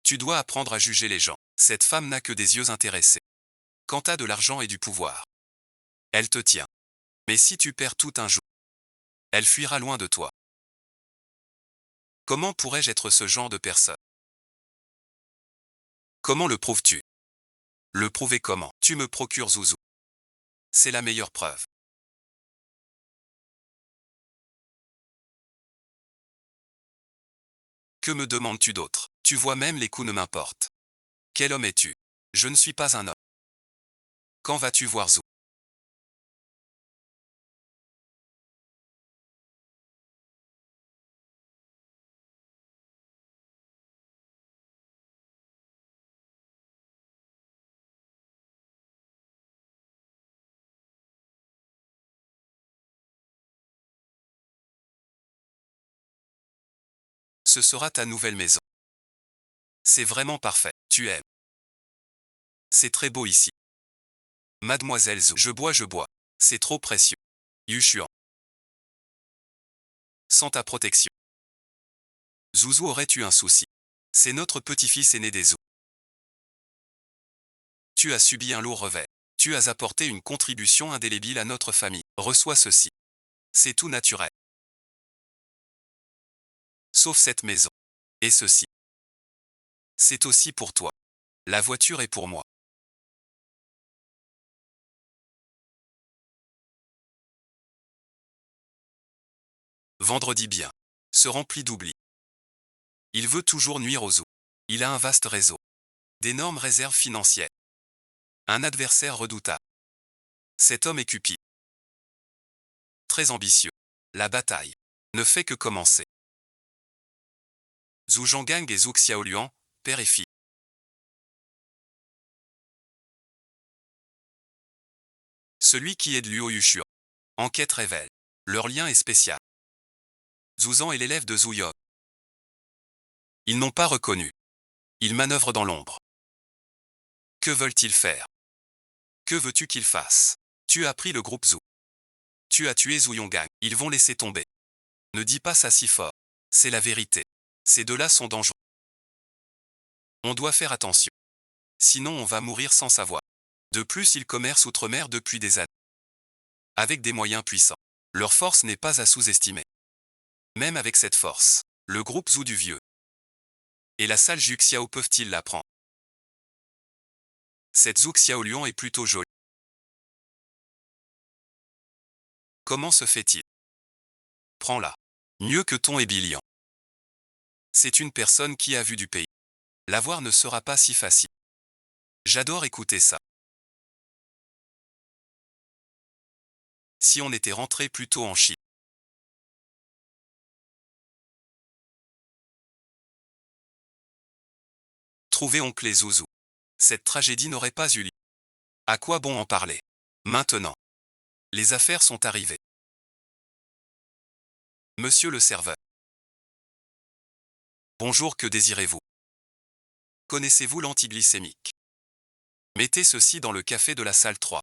Tu dois apprendre à juger les gens. Cette femme n'a que des yeux intéressés. Quand t'as de l'argent et du pouvoir, elle te tient. Mais si tu perds tout un jour, elle fuira loin de toi. Comment pourrais-je être ce genre de personne? Comment le prouves-tu? Le prouver comment? Tu me procures Zouzou. C'est la meilleure preuve. Que me demandes-tu d'autre? Tu vois même les coups ne m'importent. Quel homme es-tu? Je ne suis pas un homme. Quand vas-tu voir Zou? Ce sera ta nouvelle maison. C'est vraiment parfait. Tu aimes. C'est très beau ici. Mademoiselle Zou. Je bois. C'est trop précieux. Yushuan. Sans ta protection. Zouzou aurait eu un souci. C'est notre petit-fils aîné des Zou. Tu as subi un lourd revers. Tu as apporté une contribution indélébile à notre famille. Reçois ceci. C'est tout naturel. Sauf cette maison. Et ceci. C'est aussi pour toi. La voiture est pour moi. Vendredi bien. Se remplit d'oubli. Il veut toujours nuire aux Zou. Il a un vaste réseau. D'énormes réserves financières. Un adversaire redoutable. Cet homme est cupide. Très ambitieux. La bataille ne fait que commencer. Zhu Zhanggang et Zhu Xiaoluan, père et fille. Celui qui aide Luo Yushuan. Enquête révèle. Leur lien est spécial. Zhu Zan est l'élève de Zhu Yong. Ils n'ont pas reconnu. Ils manœuvrent dans l'ombre. Que veulent-ils faire? Que veux-tu qu'ils fassent? Tu as pris le groupe Zhu. Tu as tué Zhu Yonggang. Ils vont laisser tomber. Ne dis pas ça si fort. C'est la vérité. Ces deux-là sont dangereux. On doit faire attention. Sinon on va mourir sans savoir. De plus ils commercent outre-mer depuis des années. Avec des moyens puissants. Leur force n'est pas à sous-estimer. Même avec cette force, le groupe Zhu du Vieux et la salle Zhu Xiao peuvent-ils la prendre? Cette Zhu Xiaoluan est plutôt jolie. Comment se fait-il? Prends-la. Mieux que ton Ébilian. C'est une personne qui a vu du pays. La voir ne sera pas si facile. J'adore écouter ça. Si on était rentré plus tôt en Chine. Trouver oncle et Zouzou. Cette tragédie n'aurait pas eu lieu. À quoi bon en parler? Maintenant. Les affaires sont arrivées. Monsieur le serveur. Bonjour, que désirez-vous? Connaissez-vous l'antiglycémique? Mettez ceci dans le café de la salle 3.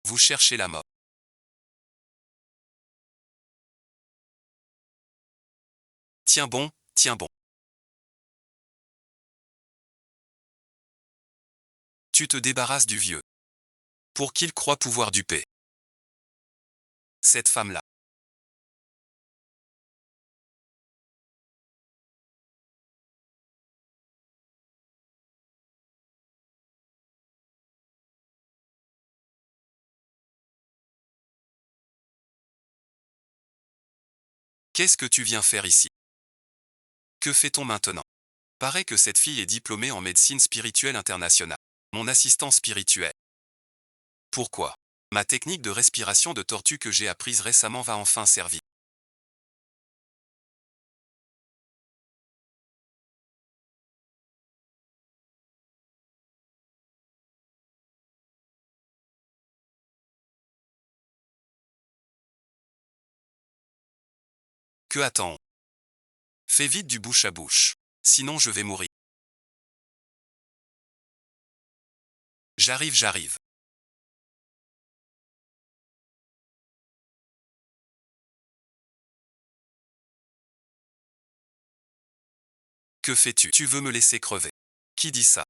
Vous cherchez la mort. Tiens bon, tiens bon. Tu te débarrasses du vieux. Pour qu'il croit pouvoir duper. Cette femme-là. Qu'est-ce que tu viens faire ici? Que fait-on maintenant? Paraît que cette fille est diplômée en médecine spirituelle internationale. Mon assistant spirituel. Pourquoi? Ma technique de respiration de tortue que j'ai apprise récemment va enfin servir. Que attends-on? Fais vite du bouche à bouche. Sinon je vais mourir. J'arrive. Que fais-tu? Tu veux me laisser crever? Qui dit ça?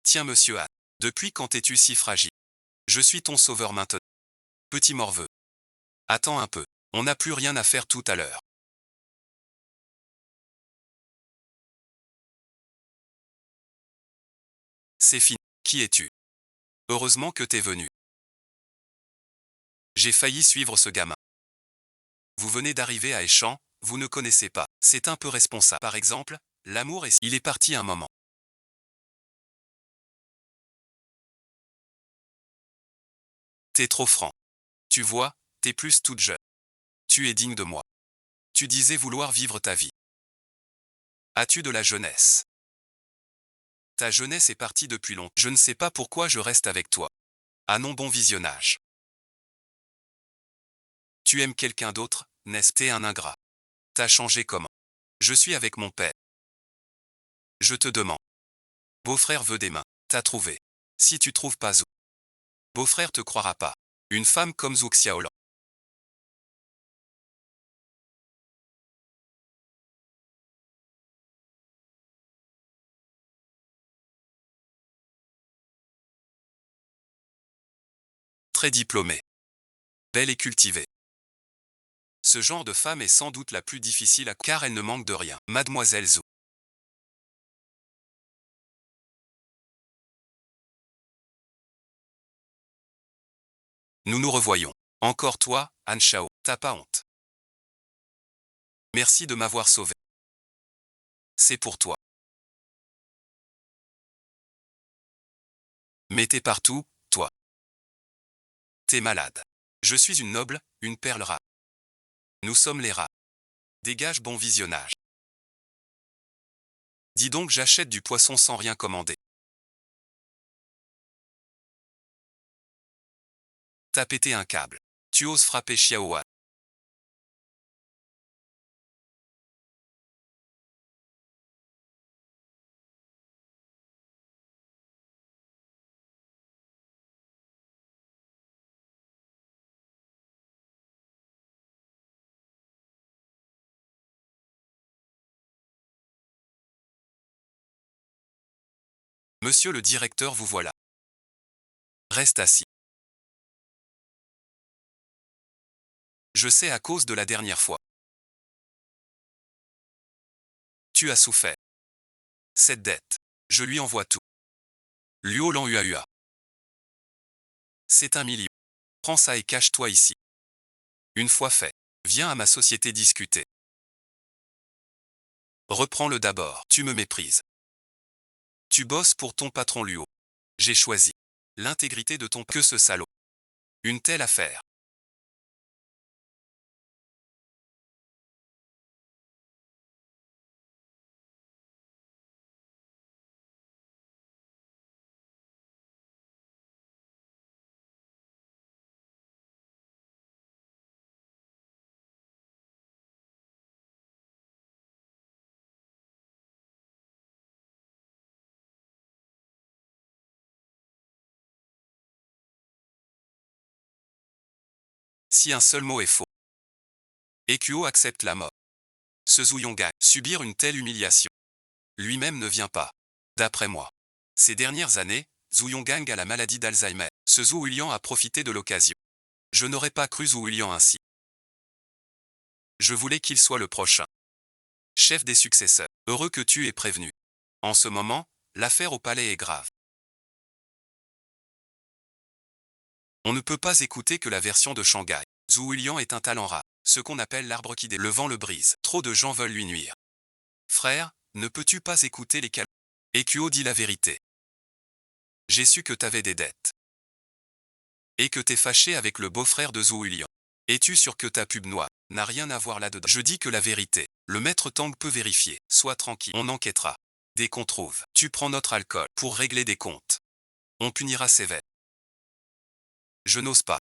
Tiens, monsieur Anne. Depuis quand es-tu si fragile? Je suis ton sauveur maintenant. Petit morveux. Attends un peu. On n'a plus rien à faire tout à l'heure. C'est fini. Qui es-tu? Heureusement que t'es venu. J'ai failli suivre ce gamin. Vous venez d'arriver à Échamps, vous ne connaissez pas. C'est un peu responsable. Par exemple, l'amour est... Il est parti un moment. T'es trop franc. Tu vois, t'es plus toute jeune. Tu es digne de moi. Tu disais vouloir vivre ta vie. As-tu de la jeunesse? Ta jeunesse est partie depuis longtemps. Je ne sais pas pourquoi je reste avec toi. Ah non, bon visionnage. Tu aimes quelqu'un d'autre, n'est-ce? T'es un ingrat. T'as changé comment? Je suis avec mon père. Je te demande. Beau-frère veut des mains. T'as trouvé. Si tu trouves pas Zou. Beau-frère te croira pas. Une femme comme Zhou Xiaolan. Très diplômée. Belle et cultivée. Ce genre de femme est sans doute la plus difficile à... car elle ne manque de rien. Mademoiselle Zhou. Nous nous revoyons. Encore toi, An Shao. T'as pas honte. Merci de m'avoir sauvé. C'est pour toi. Mais t'es partout, toi. T'es malade. Je suis une noble, une perle rat. Nous sommes les rats. Dégage, bon visionnage. Dis donc, j'achète du poisson sans rien commander. T'as pété un câble. Tu oses frapper Xiaoan. Monsieur le directeur, vous voilà. Reste assis. Je sais à cause de la dernière fois. Tu as souffert. Cette dette. Je lui envoie tout. Luo Lan Ua. C'est 1 million. Prends ça et cache-toi ici. Une fois fait. Viens à ma société discuter. Reprends-le d'abord. Tu me méprises. Tu bosses pour ton patron Luo. J'ai choisi. L'intégrité de ton... Que ce salaud. Une telle affaire. Si un seul mot est faux. Ekuo accepte la mort. Ce Zhu Yonggang, subir une telle humiliation. Lui-même ne vient pas. D'après moi. Ces dernières années, Zhu Yonggang a la maladie d'Alzheimer. Ce Zhu Huiliang a profité de l'occasion. Je n'aurais pas cru Zhu Huiliang ainsi. Je voulais qu'il soit le prochain. Chef des successeurs. Heureux que tu aies prévenu. En ce moment, l'affaire au palais est grave. On ne peut pas écouter que la version de Shanghai. Zhu Huiliang est un talent rare. Ce qu'on appelle l'arbre qui le vent le brise. Trop de gens veulent lui nuire. Frère, ne peux-tu pas écouter les calculs? Ekuo dit la vérité. J'ai su que t'avais des dettes. Et que t'es fâché avec le beau-frère de Zhu Huiliang. Es-tu sûr que ta pub noire n'a rien à voir là-dedans? Je dis que la vérité. Le maître Tang peut vérifier. Sois tranquille, on enquêtera. Dès qu'on trouve, tu prends notre alcool pour régler des comptes. On punira sévère. Je n'ose pas.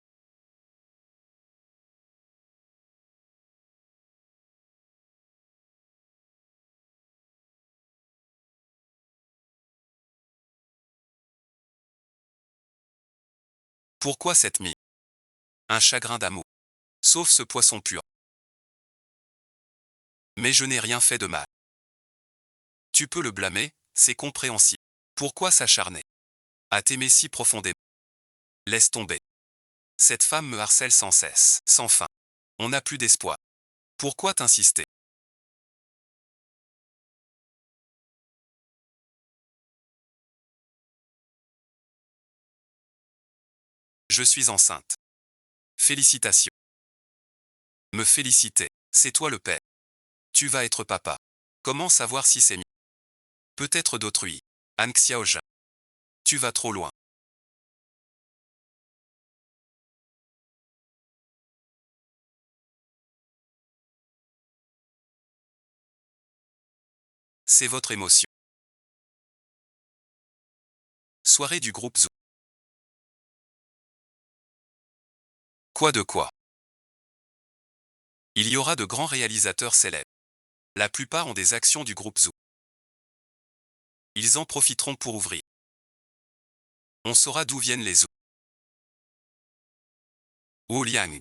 Pourquoi cette mine? Un chagrin d'amour. Sauf ce poisson pur. Mais je n'ai rien fait de mal. Tu peux le blâmer, c'est compréhensible. Pourquoi s'acharner? À t'aimer si profondément. Laisse tomber. Cette femme me harcèle sans cesse, sans fin. On n'a plus d'espoir. Pourquoi t'insister? Je suis enceinte. Félicitations. Me féliciter. C'est toi le père. Tu vas être papa. Comment savoir si c'est mieux? Peut-être d'autrui. An Xiaojia. Tu vas trop loin. C'est votre émotion. Soirée du groupe Zoo. Quoi de quoi? Il y aura de grands réalisateurs célèbres. La plupart ont des actions du groupe Zoo. Ils en profiteront pour ouvrir. On saura d'où viennent les Zoo. Wu Liang.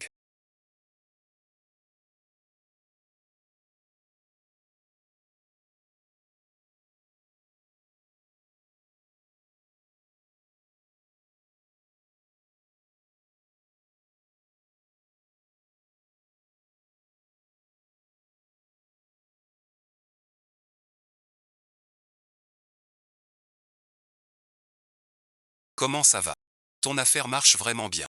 Comment ça va? Ton affaire marche vraiment bien.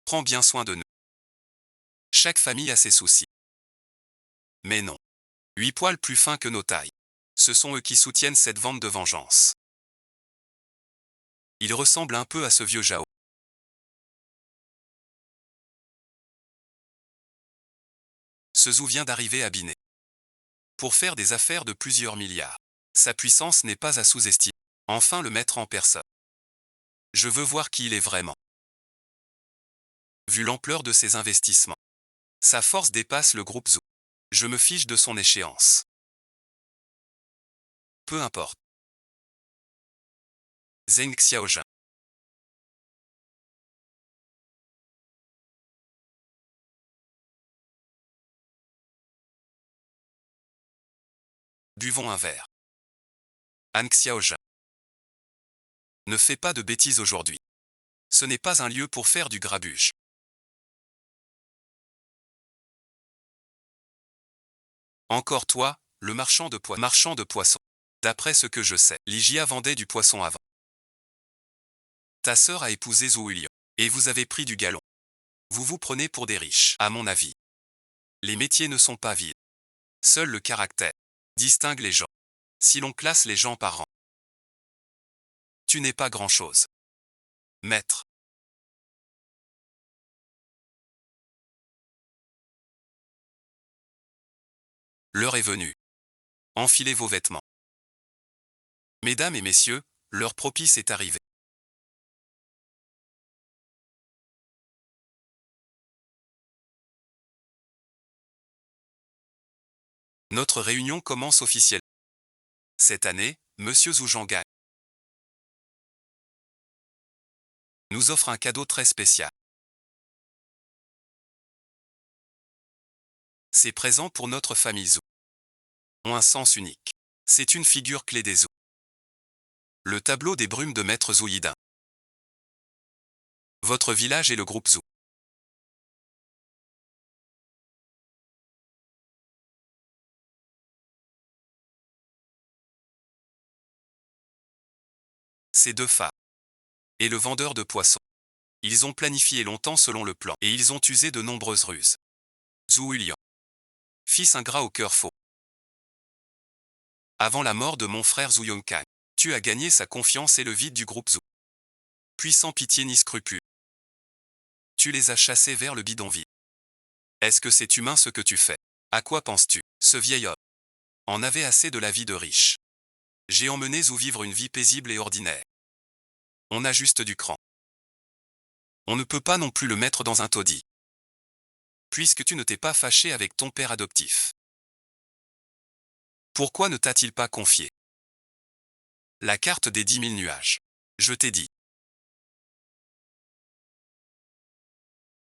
Prends bien soin de nous. Chaque famille a ses soucis. Mais non. 8 poils plus fins que nos tailles. Ce sont eux qui soutiennent cette vente de vengeance. Il ressemble un peu à ce vieux Jao. Ce Zhou vient d'arriver à Binet. Pour faire des affaires de plusieurs milliards. Sa puissance n'est pas à sous-estimer. Enfin le maître en personne. Je veux voir qui il est vraiment. Vu l'ampleur de ses investissements. Sa force dépasse le groupe Zhou. Je me fiche de son échéance. Peu importe. Zheng Xiaojia. Buvons un verre. An Xiaojia. Ne fais pas de bêtises aujourd'hui. Ce n'est pas un lieu pour faire du grabuge. Encore toi, le marchand de poissons. D'après ce que je sais, Ligia vendait du poisson avant. Ta sœur a épousé Zhou Yulian. Et vous avez pris du galon. Vous vous prenez pour des riches, à mon avis. Les métiers ne sont pas vides. Seul le caractère distingue les gens. Si l'on classe les gens par rang, tu n'es pas grand-chose. Maître. L'heure est venue. Enfilez vos vêtements. Mesdames et messieurs, l'heure propice est arrivée. Notre réunion commence officiellement. Cette année, Monsieur Zhu Zhanggai nous offre un cadeau très spécial. Ces présents pour notre famille Zhou ont un sens unique. C'est une figure clé des Zhou. Le tableau des brumes de Maître Zhou Yidin. Votre village et le groupe Zhou. Ces deux femmes. Et le vendeur de poissons. Ils ont planifié longtemps selon le plan, et ils ont usé de nombreuses ruses. Zhou Yulian. Fils ingrat au cœur faux. Avant la mort de mon frère Zhou Yongkang, tu as gagné sa confiance et le vide du groupe Zhou. Puis sans pitié ni scrupule. Tu les as chassés vers le bidonville. Est-ce que c'est humain ce que tu fais? À quoi penses-tu? Ce vieil homme en avait assez de la vie de riche. J'ai emmené Zhou vivre une vie paisible et ordinaire. On a juste du cran. On ne peut pas non plus le mettre dans un taudis. Puisque tu ne t'es pas fâché avec ton père adoptif. Pourquoi ne t'a-t-il pas confié la carte des 10 000 nuages? Je t'ai dit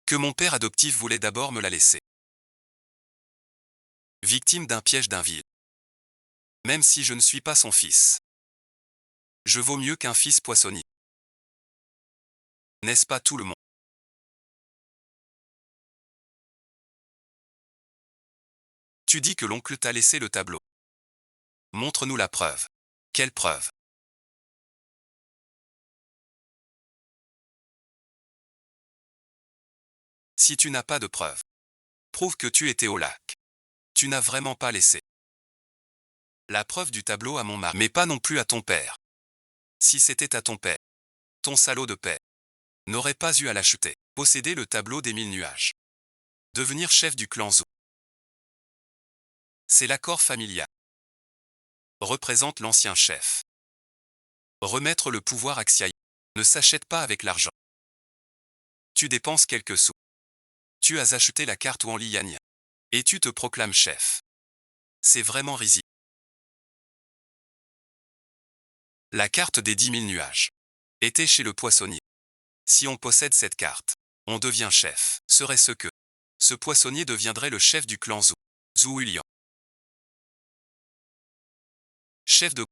que mon père adoptif voulait d'abord me la laisser. Victime d'un piège d'un vil. Même si je ne suis pas son fils. Je vaux mieux qu'un fils poissonnier. N'est-ce pas tout le monde? Tu dis que l'oncle t'a laissé le tableau. Montre-nous la preuve. Quelle preuve? Si tu n'as pas de preuve, prouve que tu étais au lac. Tu n'as vraiment pas laissé la preuve du tableau à mon mari, mais pas non plus à ton père. Si c'était à ton père, ton salaud de père n'aurait pas eu à l'acheter. Posséder le tableau des 1000 nuages. Devenir chef du clan Zou. C'est l'accord familial. Représente l'ancien chef. Remettre le pouvoir à Xiaoyu ne s'achète pas avec l'argent. Tu dépenses quelques sous. Tu as acheté la carte Wanli Yanyan. Et tu te proclames chef. C'est vraiment risible. La carte des 10 000 nuages était chez le poissonnier. Si on possède cette carte, on devient chef. Serait-ce que ce poissonnier deviendrait le chef du clan Zou, Zhou Yulian. Chef de...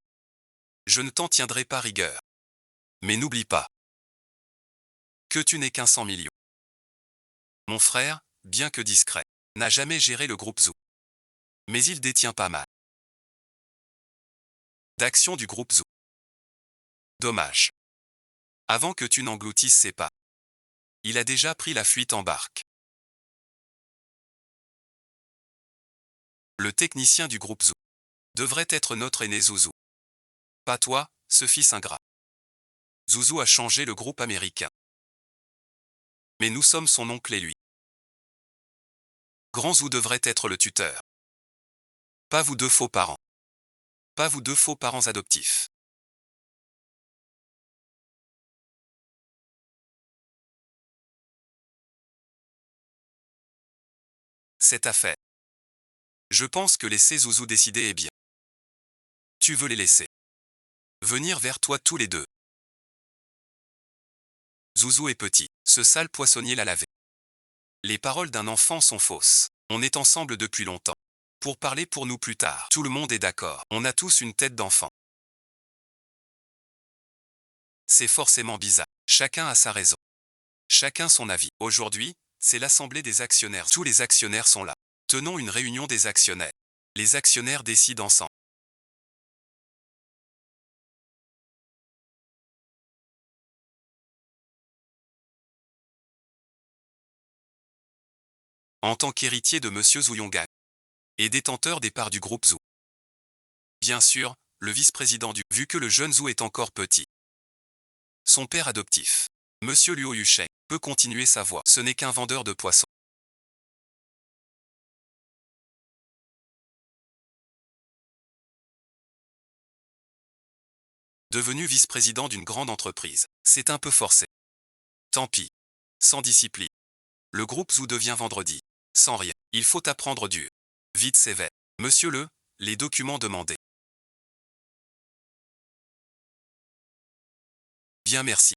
Je ne t'en tiendrai pas rigueur. Mais n'oublie pas que tu n'es qu'un 100 millions. Mon frère, bien que discret, n'a jamais géré le groupe Zou. Mais il détient pas mal d'actions du groupe Zou. Dommage. Avant que tu n'engloutisses ses pas, il a déjà pris la fuite en barque. Le technicien du groupe Zou devrait être notre aîné Zouzou. Pas toi, ce fils ingrat. Zouzou a changé le groupe américain. Mais nous sommes son oncle et lui. Grand Zou devrait être le tuteur. Pas vous deux faux parents. Pas vous deux faux parents adoptifs. Cette affaire. Je pense que laisser Zouzou décider est bien. Tu veux les laisser venir vers toi tous les deux. Zouzou est petit, ce sale poissonnier l'a lavé. Les paroles d'un enfant sont fausses. On est ensemble depuis longtemps. Pour parler pour nous plus tard. Tout le monde est d'accord. On a tous une tête d'enfant. C'est forcément bizarre. Chacun a sa raison. Chacun son avis. Aujourd'hui, c'est l'assemblée des actionnaires. Tous les actionnaires sont là. Tenons une réunion des actionnaires. Les actionnaires décident ensemble. En tant qu'héritier de M. Zhou Yonggang et détenteur des parts du groupe Zhou. Bien sûr, le vice-président du... Vu que le jeune Zhou est encore petit. Son père adoptif, M. Luo Yusheng, peut continuer sa voie. Ce n'est qu'un vendeur de poissons. Devenu vice-président d'une grande entreprise, c'est un peu forcé. Tant pis. Sans discipline. Le groupe Zhou devient vendredi. Sans rien. Il faut apprendre dur. Vite sévère. Monsieur les documents demandés. Bien merci.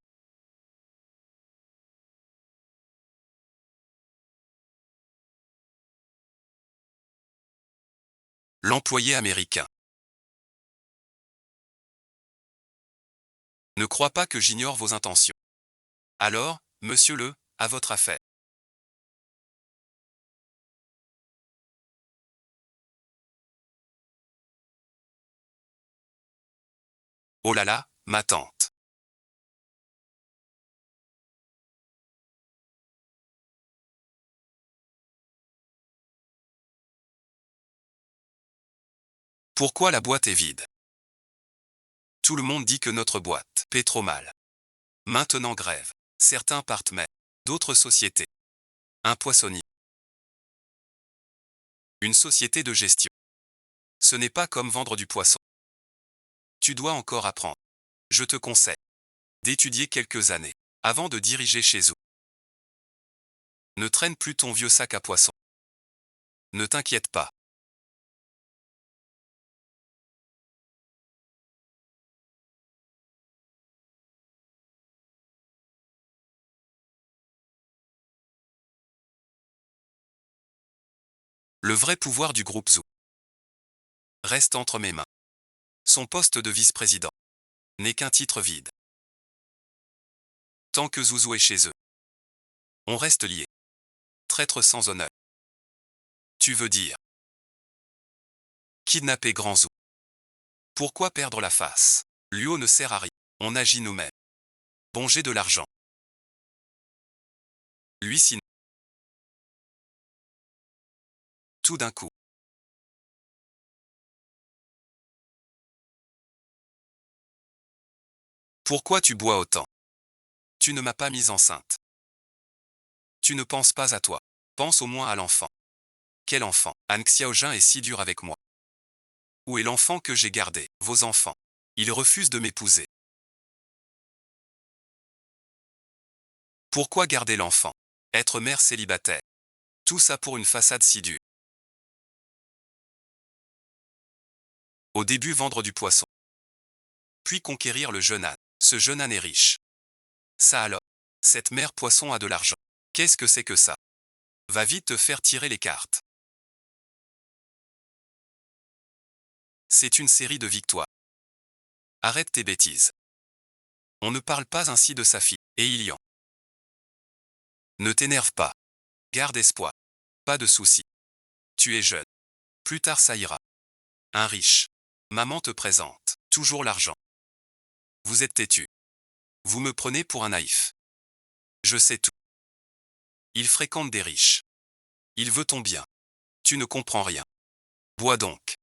L'employé américain. Ne crois pas que j'ignore vos intentions. Alors, monsieur à votre affaire. Oh là là, ma tante. Pourquoi la boîte est vide? Tout le monde dit que notre boîte paie trop mal. Maintenant grève. Certains partent mais. D'autres sociétés. Un poissonnier. Une société de gestion. Ce n'est pas comme vendre du poisson. Tu dois encore apprendre. Je te conseille d'étudier quelques années avant de diriger chez eux. Ne traîne plus ton vieux sac à poisson. Ne t'inquiète pas. Le vrai pouvoir du groupe Zou reste entre mes mains. Son poste de vice-président n'est qu'un titre vide. Tant que Zouzou est chez eux, on reste lié. Traître sans honneur. Tu veux dire kidnapper Grand Zou. Pourquoi perdre la face? Luo ne sert à rien. On agit nous-mêmes. Bon, j'ai de l'argent. Lui sinon. Tout d'un coup. Pourquoi tu bois autant? Tu ne m'as pas mise enceinte. Tu ne penses pas à toi. Pense au moins à l'enfant. Quel enfant? An Xiaojun est si dur avec moi. Où est l'enfant que j'ai gardé? Vos enfants. Ils refusent de m'épouser. Pourquoi garder l'enfant? Être mère célibataire. Tout ça pour une façade si dure. Au début vendre du poisson. Puis conquérir le jeune âne. Ce jeune âne est riche. Ça alors. Cette mère poisson a de l'argent. Qu'est-ce que c'est que ça? Va vite te faire tirer les cartes. C'est une série de victoires. Arrête tes bêtises. On ne parle pas ainsi de sa fille, et Ilian. Ne t'énerve pas. Garde espoir. Pas de soucis. Tu es jeune. Plus tard ça ira. Un riche. Maman te présente. Toujours l'argent. Vous êtes têtu. Vous me prenez pour un naïf. Je sais tout. Il fréquente des riches. Il veut ton bien. Tu ne comprends rien. Bois donc.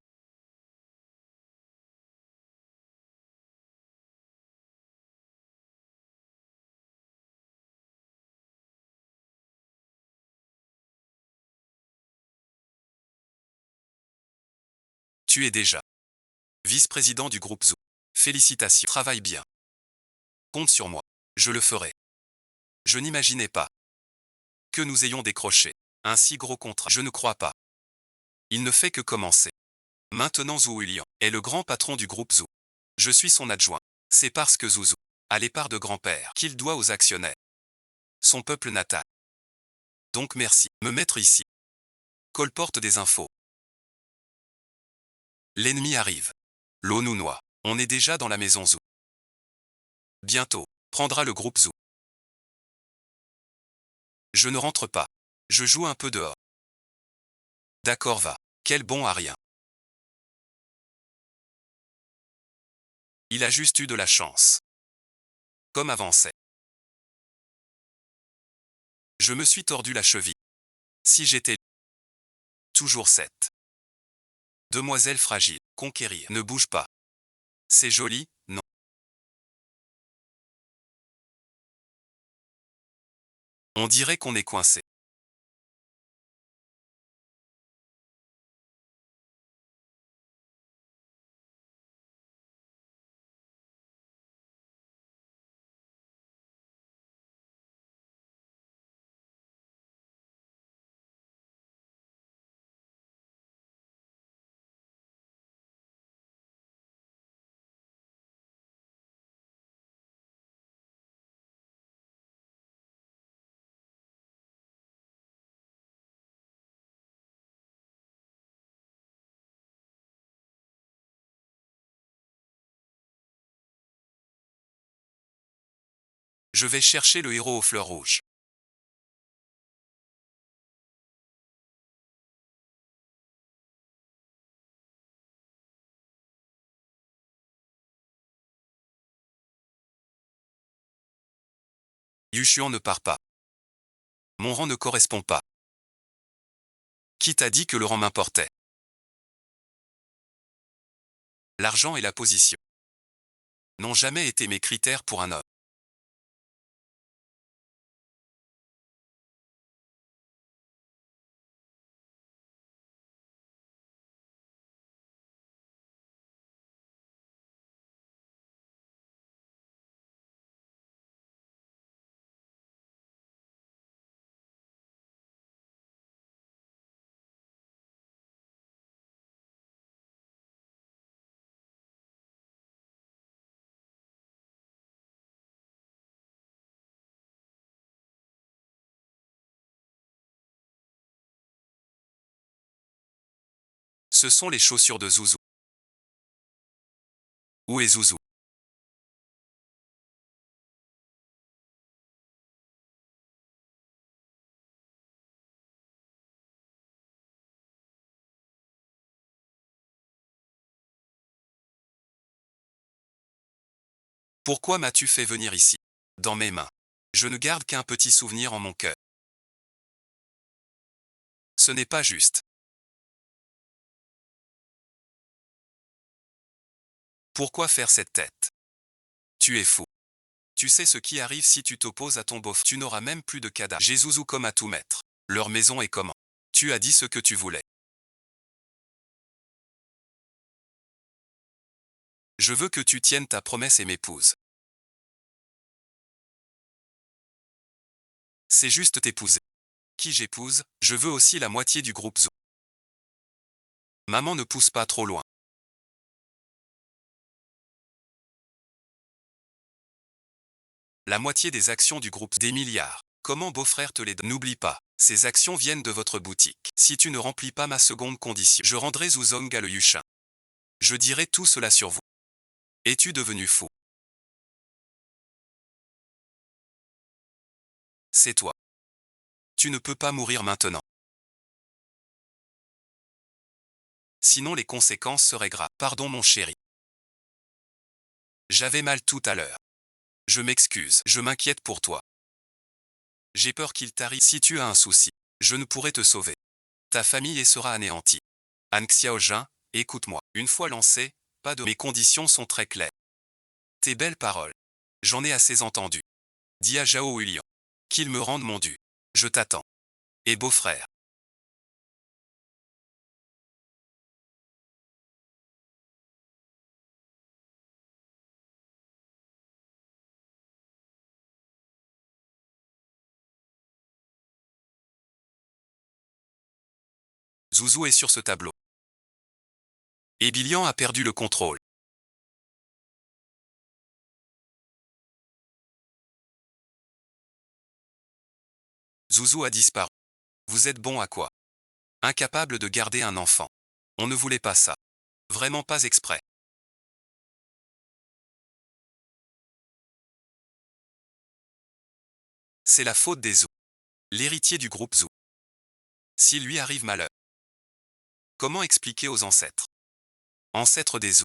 Tu es déjà vice-président du groupe Zou. Félicitations. Travaille bien. Compte sur moi. Je le ferai. Je n'imaginais pas que nous ayons décroché un si gros contrat. Je ne crois pas. Il ne fait que commencer. Maintenant Zhou Yulian est le grand patron du groupe Zou. Je suis son adjoint. C'est parce que Zouzou a les parts de grand-père qu'il doit aux actionnaires. Son peuple natal. Donc merci. Me mettre ici. Colporte des infos. L'ennemi arrive. L'eau nous noie. On est déjà dans la maison Zou. Bientôt. Prendra le groupe Zou. Je ne rentre pas. Je joue un peu dehors. D'accord va. Quel bon à rien. Il a juste eu de la chance. Comme avançait. Je me suis tordu la cheville. Si j'étais toujours 7. Demoiselle fragile, conquérir, ne bouge pas. C'est joli, non. On dirait qu'on est coincé. Je vais chercher le héros aux fleurs rouges. Yushuan ne part pas. Mon rang ne correspond pas. Qui t'a dit que le rang m'importait? L'argent et la position n'ont jamais été mes critères pour un homme. Ce sont les chaussures de Zouzou. Où est Zouzou? Pourquoi m'as-tu fait venir ici? Dans mes mains. Je ne garde qu'un petit souvenir en mon cœur. Ce n'est pas juste. Pourquoi faire cette tête? Tu es fou. Tu sais ce qui arrive si tu t'opposes à ton beau-frère. Tu n'auras même plus de cadavre. J'ai Zouzou comme à tout mettre. Leur maison est comment? Tu as dit ce que tu voulais. Je veux que tu tiennes ta promesse et m'épouses. C'est juste t'épouser. Qui j'épouse, je veux aussi la moitié du groupe Zou. Maman ne pousse pas trop loin. La moitié des actions du groupe des milliards. Comment beau-frère te les donne? N'oublie pas, ces actions viennent de votre boutique. Si tu ne remplis pas ma seconde condition, je rendrai Zouzong à le Yushin. Je dirai tout cela sur vous. Es-tu devenu fou? C'est toi. Tu ne peux pas mourir maintenant. Sinon les conséquences seraient graves. Pardon mon chéri. J'avais mal tout à l'heure. Je m'excuse, je m'inquiète pour toi. J'ai peur qu'il t'arrive. Si tu as un souci, je ne pourrai te sauver. Ta famille sera anéantie. Han Xiaojin, écoute-moi. Une fois lancé, pas de... Mes conditions sont très claires. Tes belles paroles. J'en ai assez entendu. Dis à Zhao Hulian qu'il me rende mon dû. Je t'attends. Et beau-frère. Zouzou est sur ce tableau. Et Bilian a perdu le contrôle. Zouzou a disparu. Vous êtes bon à quoi? Incapable de garder un enfant. On ne voulait pas ça. Vraiment pas exprès. C'est la faute des Zou. L'héritier du groupe Zou. S'il lui arrive malheur. Comment expliquer aux ancêtres? Ancêtres des Zou.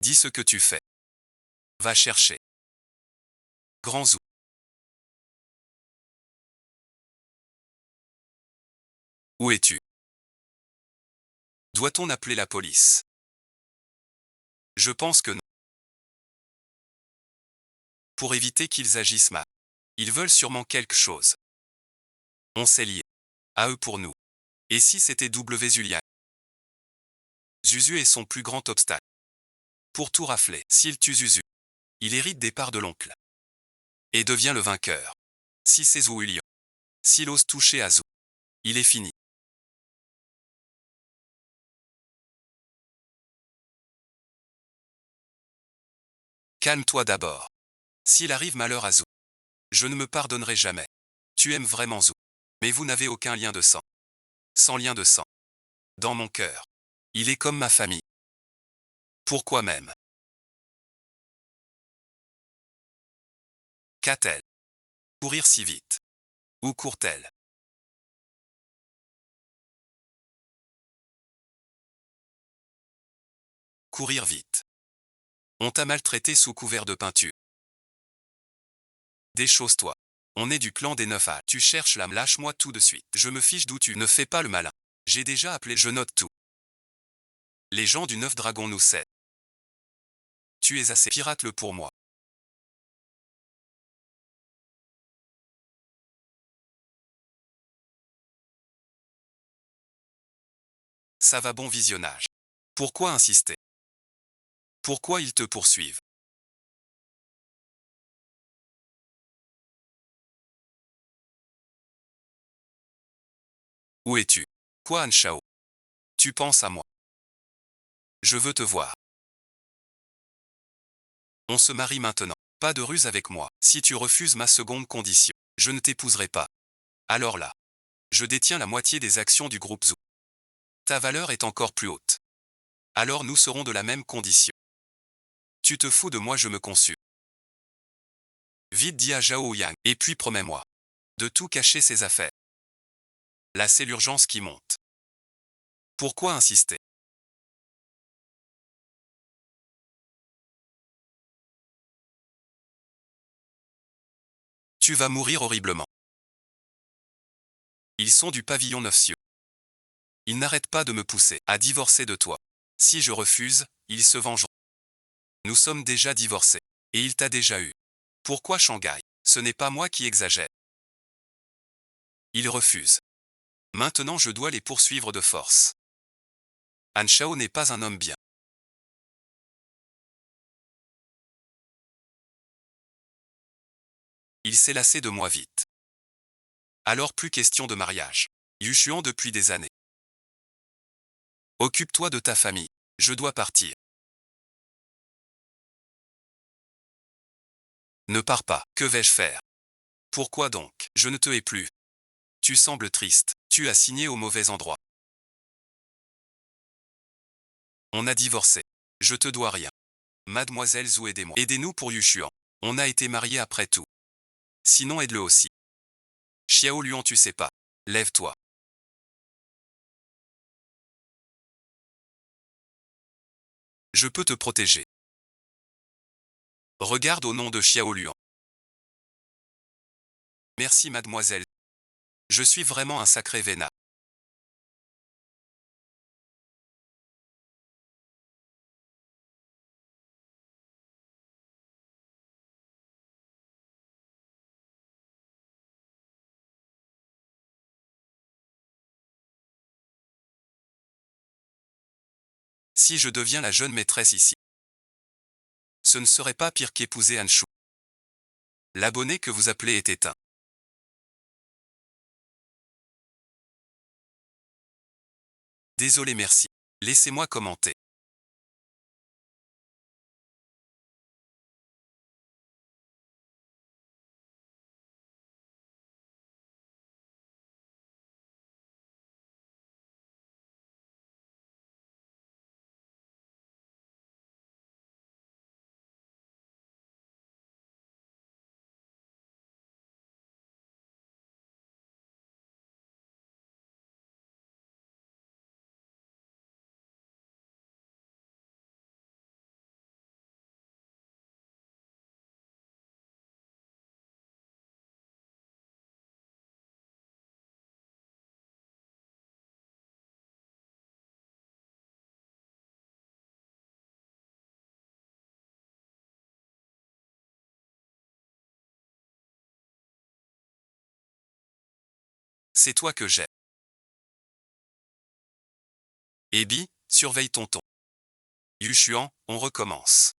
Dis ce que tu fais. Va chercher. Grand Zou. Où es-tu? Doit-on appeler la police? Je pense que non. Pour éviter qu'ils agissent mal. Ils veulent sûrement quelque chose. On s'est liés. À eux pour nous. Et si c'était W Zulia? Zuzu est son plus grand obstacle. Pour tout rafler, s'il tue Zuzu, il hérite des parts de l'oncle. Et devient le vainqueur. Si c'est Zhou Hulian. S'il ose toucher à Zou, il est fini. Calme-toi d'abord. S'il arrive malheur à Zou, je ne me pardonnerai jamais. Tu aimes vraiment Zou. Mais vous n'avez aucun lien de sang. Sans lien de sang. Dans mon cœur. Il est comme ma famille. Pourquoi même? Qu'a-t-elle? Courir si vite. Où court-elle? Courir vite. On t'a maltraité sous couvert de peinture. Déchausse-toi. On est du clan des 9 A. Tu cherches l'âme, lâche-moi tout de suite. Je me fiche d'où tu ne fais pas le malin. J'ai déjà appelé, je note tout. Les gens du 9 Dragon nous cèdent. Tu es assez pirate-le pour moi. Ça va, bon visionnage. Pourquoi insister? Pourquoi ils te poursuivent? Où es-tu? Quoi, Han Shao? Tu penses à moi? Je veux te voir. On se marie maintenant. Pas de ruse avec moi. Si tu refuses ma seconde condition, je ne t'épouserai pas. Alors là, je détiens la moitié des actions du groupe Zou. Ta valeur est encore plus haute. Alors nous serons de la même condition. Tu te fous de moi, je me conçus. Vite, dis à Zhao Yang, et puis promets-moi de tout cacher ses affaires. Là, c'est l'urgence qui monte. Pourquoi insister? Tu vas mourir horriblement. Ils sont du pavillon 9 cieux. Ils n'arrêtent pas de me pousser à divorcer de toi. Si je refuse, ils se vengeront. Nous sommes déjà divorcés. Et il t'a déjà eu. Pourquoi Shanghai? Ce n'est pas moi qui exagère. Ils refusent. Maintenant je dois les poursuivre de force. Han Shao n'est pas un homme bien. Il s'est lassé de moi vite. Alors plus question de mariage. Yu Xuan depuis des années. Occupe-toi de ta famille. Je dois partir. Ne pars pas. Que vais-je faire? Pourquoi donc? Je ne te hais plus. Tu sembles triste. Tu as signé au mauvais endroit. On a divorcé. Je te dois rien. Mademoiselle Zhou, aidez-moi. Aidez-nous pour Yu Xuan. On a été mariés après tout. Sinon aide-le aussi. Xiao Luan, tu sais pas. Lève-toi. Je peux te protéger. Regarde au nom de Xiao Luan. Merci mademoiselle. Je suis vraiment un sacré vénard. Si je deviens la jeune maîtresse ici, ce ne serait pas pire qu'épouser Han Shu. L'abonné que vous appelez est éteint. Désolé, merci. Laissez-moi commenter. C'est toi que j'aime. Ebi, surveille ton ton. Yu Xuan, on recommence.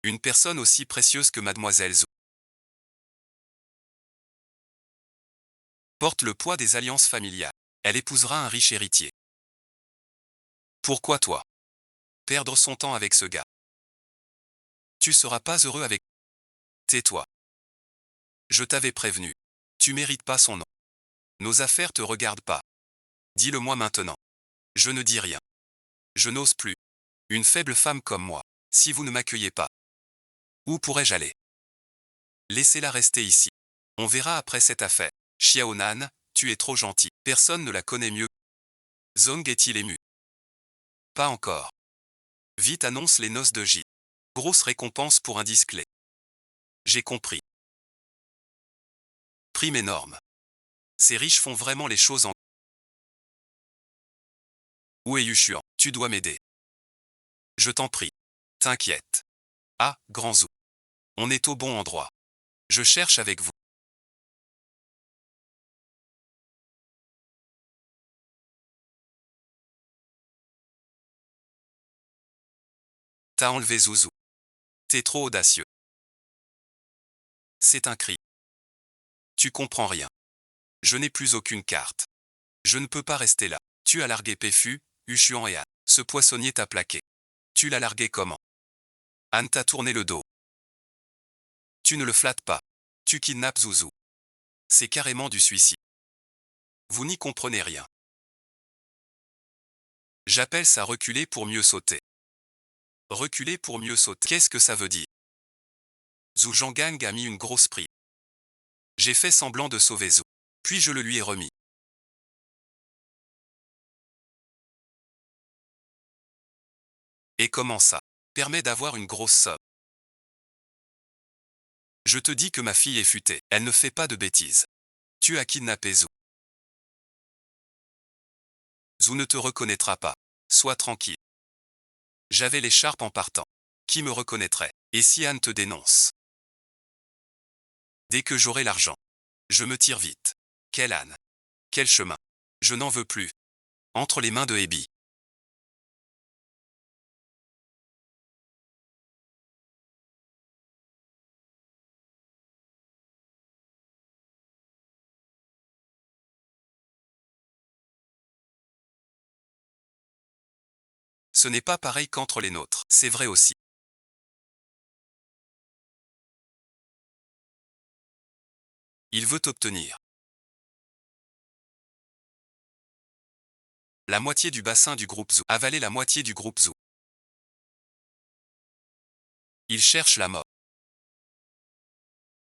Une personne aussi précieuse que mademoiselle Zhou porte le poids des alliances familiales. Elle épousera un riche héritier. Pourquoi toi? Perdre son temps avec ce gars. Tu seras pas heureux avec... Tais-toi. Je t'avais prévenu. Tu mérites pas son nom. Nos affaires te regardent pas. Dis-le-moi maintenant. Je ne dis rien. Je n'ose plus. Une faible femme comme moi. Si vous ne m'accueillez pas. Où pourrais-je aller? Laissez-la rester ici. On verra après cette affaire. Xiaonan, tu es trop gentil. Personne ne la connaît mieux. Zong est-il ému? Pas encore. Vite annonce les noces de Ji. Grosse récompense pour un disque. J'ai compris. Prime énorme. Ces riches font vraiment les choses en... Où est Yushuan? Tu dois m'aider. Je t'en prie. T'inquiète. Ah, Grand Zou. On est au bon endroit. Je cherche avec vous. T'as enlevé Zouzou. T'es trop audacieux. C'est un cri. Tu comprends rien. Je n'ai plus aucune carte. Je ne peux pas rester là. Tu as largué Péfu, Yushuan et Anne. Ce poissonnier t'a plaqué. Tu l'as largué comment? Anne t'a tourné le dos. Tu ne le flattes pas. Tu kidnappes Zouzou. C'est carrément du suicide. Vous n'y comprenez rien. J'appelle ça reculer pour mieux sauter. Reculer pour mieux sauter. Qu'est-ce que ça veut dire? Zhou Zhanggang a mis une grosse prime. J'ai fait semblant de sauver Zhou. Puis je le lui ai remis. Et comment ça permet d'avoir une grosse somme? Je te dis que ma fille est futée. Elle ne fait pas de bêtises. Tu as kidnappé Zou. Zou ne te reconnaîtra pas. Sois tranquille. J'avais l'écharpe en partant. Qui me reconnaîtrait? Et si Anne te dénonce? Dès que j'aurai l'argent, je me tire vite. Quelle Anne? Quel chemin? Je n'en veux plus. Entre les mains de Abby. Ce n'est pas pareil qu'entre les nôtres. C'est vrai aussi. Il veut obtenir la moitié du bassin du groupe Zou. Avaler la moitié du groupe Zou. Il cherche la mort.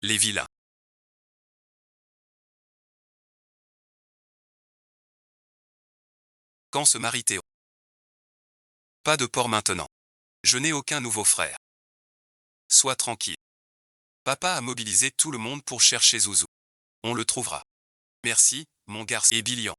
Les vilains. Quand se marie Théo? Pas de porc maintenant. Je n'ai aucun nouveau frère. Sois tranquille. Papa a mobilisé tout le monde pour chercher Zouzou. On le trouvera. Merci, mon garçon. Et Bilian.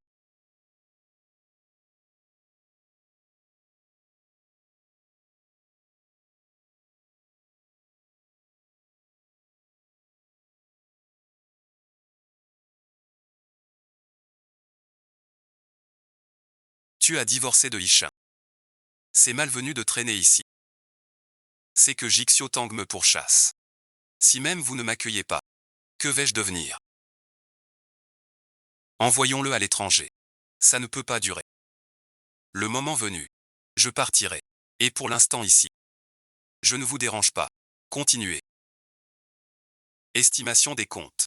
Tu as divorcé de Isha. C'est malvenu de traîner ici. C'est que Jixio Tang me pourchasse. Si même vous ne m'accueillez pas, que vais-je devenir? Envoyons-le à l'étranger. Ça ne peut pas durer. Le moment venu, je partirai. Et pour l'instant ici. Je ne vous dérange pas. Continuez. Estimation des comptes.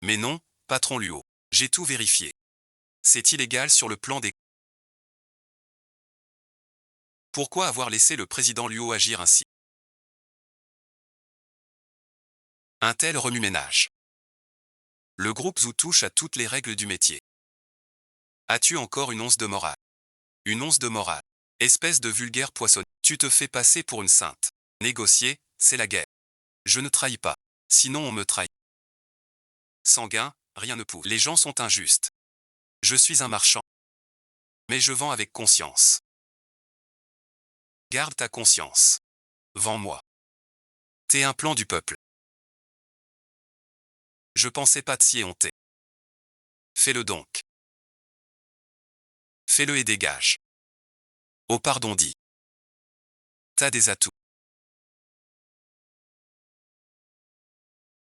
Mais non, patron Luo. J'ai tout vérifié. C'est illégal sur le plan des... Pourquoi avoir laissé le président Luo agir ainsi? Un tel remue-ménage. Le groupe Zou touche à toutes les règles du métier. As-tu encore une once de morale? Une once de morale. Espèce de vulgaire poisson. Tu te fais passer pour une sainte. Négocier, c'est la guerre. Je ne trahis pas. Sinon on me trahit. Sanguin, rien ne pousse. Les gens sont injustes. Je suis un marchand. Mais je vends avec conscience. Garde ta conscience. Vends-moi. T'es un plan du peuple. Je pensais pas t'y honter. Fais-le donc. Fais-le et dégage. Oh pardon dit. T'as des atouts.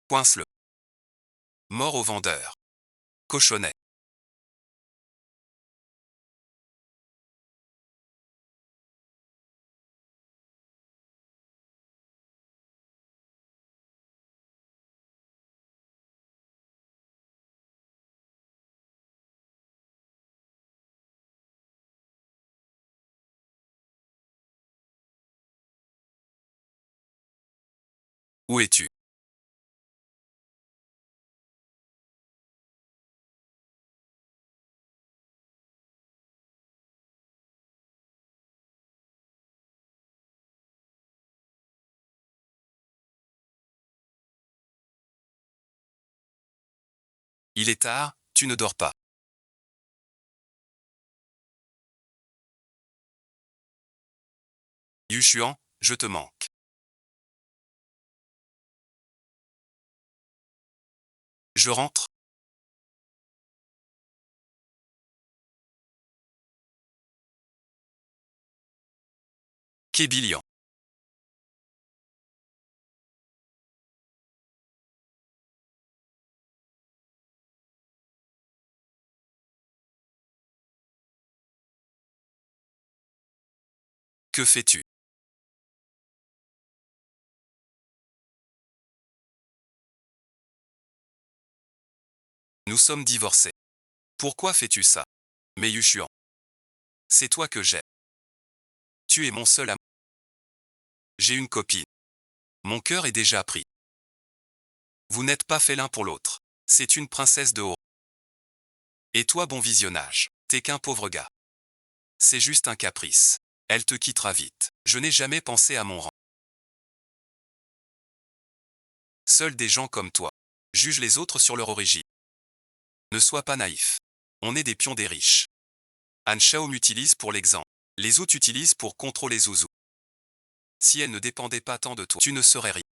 Coince-le. Mort au vendeur. Cochonnet. Où es-tu? Il est tard, tu ne dors pas. Yushuan, je te manque. Je rentre. Kébilian. Que fais-tu? Nous sommes divorcés. Pourquoi fais-tu ça? Mais Yushuan. C'est toi que j'aime. Tu es mon seul amour. J'ai une copine. Mon cœur est déjà pris. Vous n'êtes pas fait l'un pour l'autre. C'est une princesse de haut. Et toi, bon visionnage. T'es qu'un pauvre gars. C'est juste un caprice. Elle te quittera vite. Je n'ai jamais pensé à mon rang. Seuls des gens comme toi jugent les autres sur leur origine. Ne sois pas naïf. On est des pions des riches. Anne Shao m'utilise pour l'exemple. Les autres t'utilisent pour contrôler Zouzou. Si elle ne dépendait pas tant de toi, tu ne serais rien.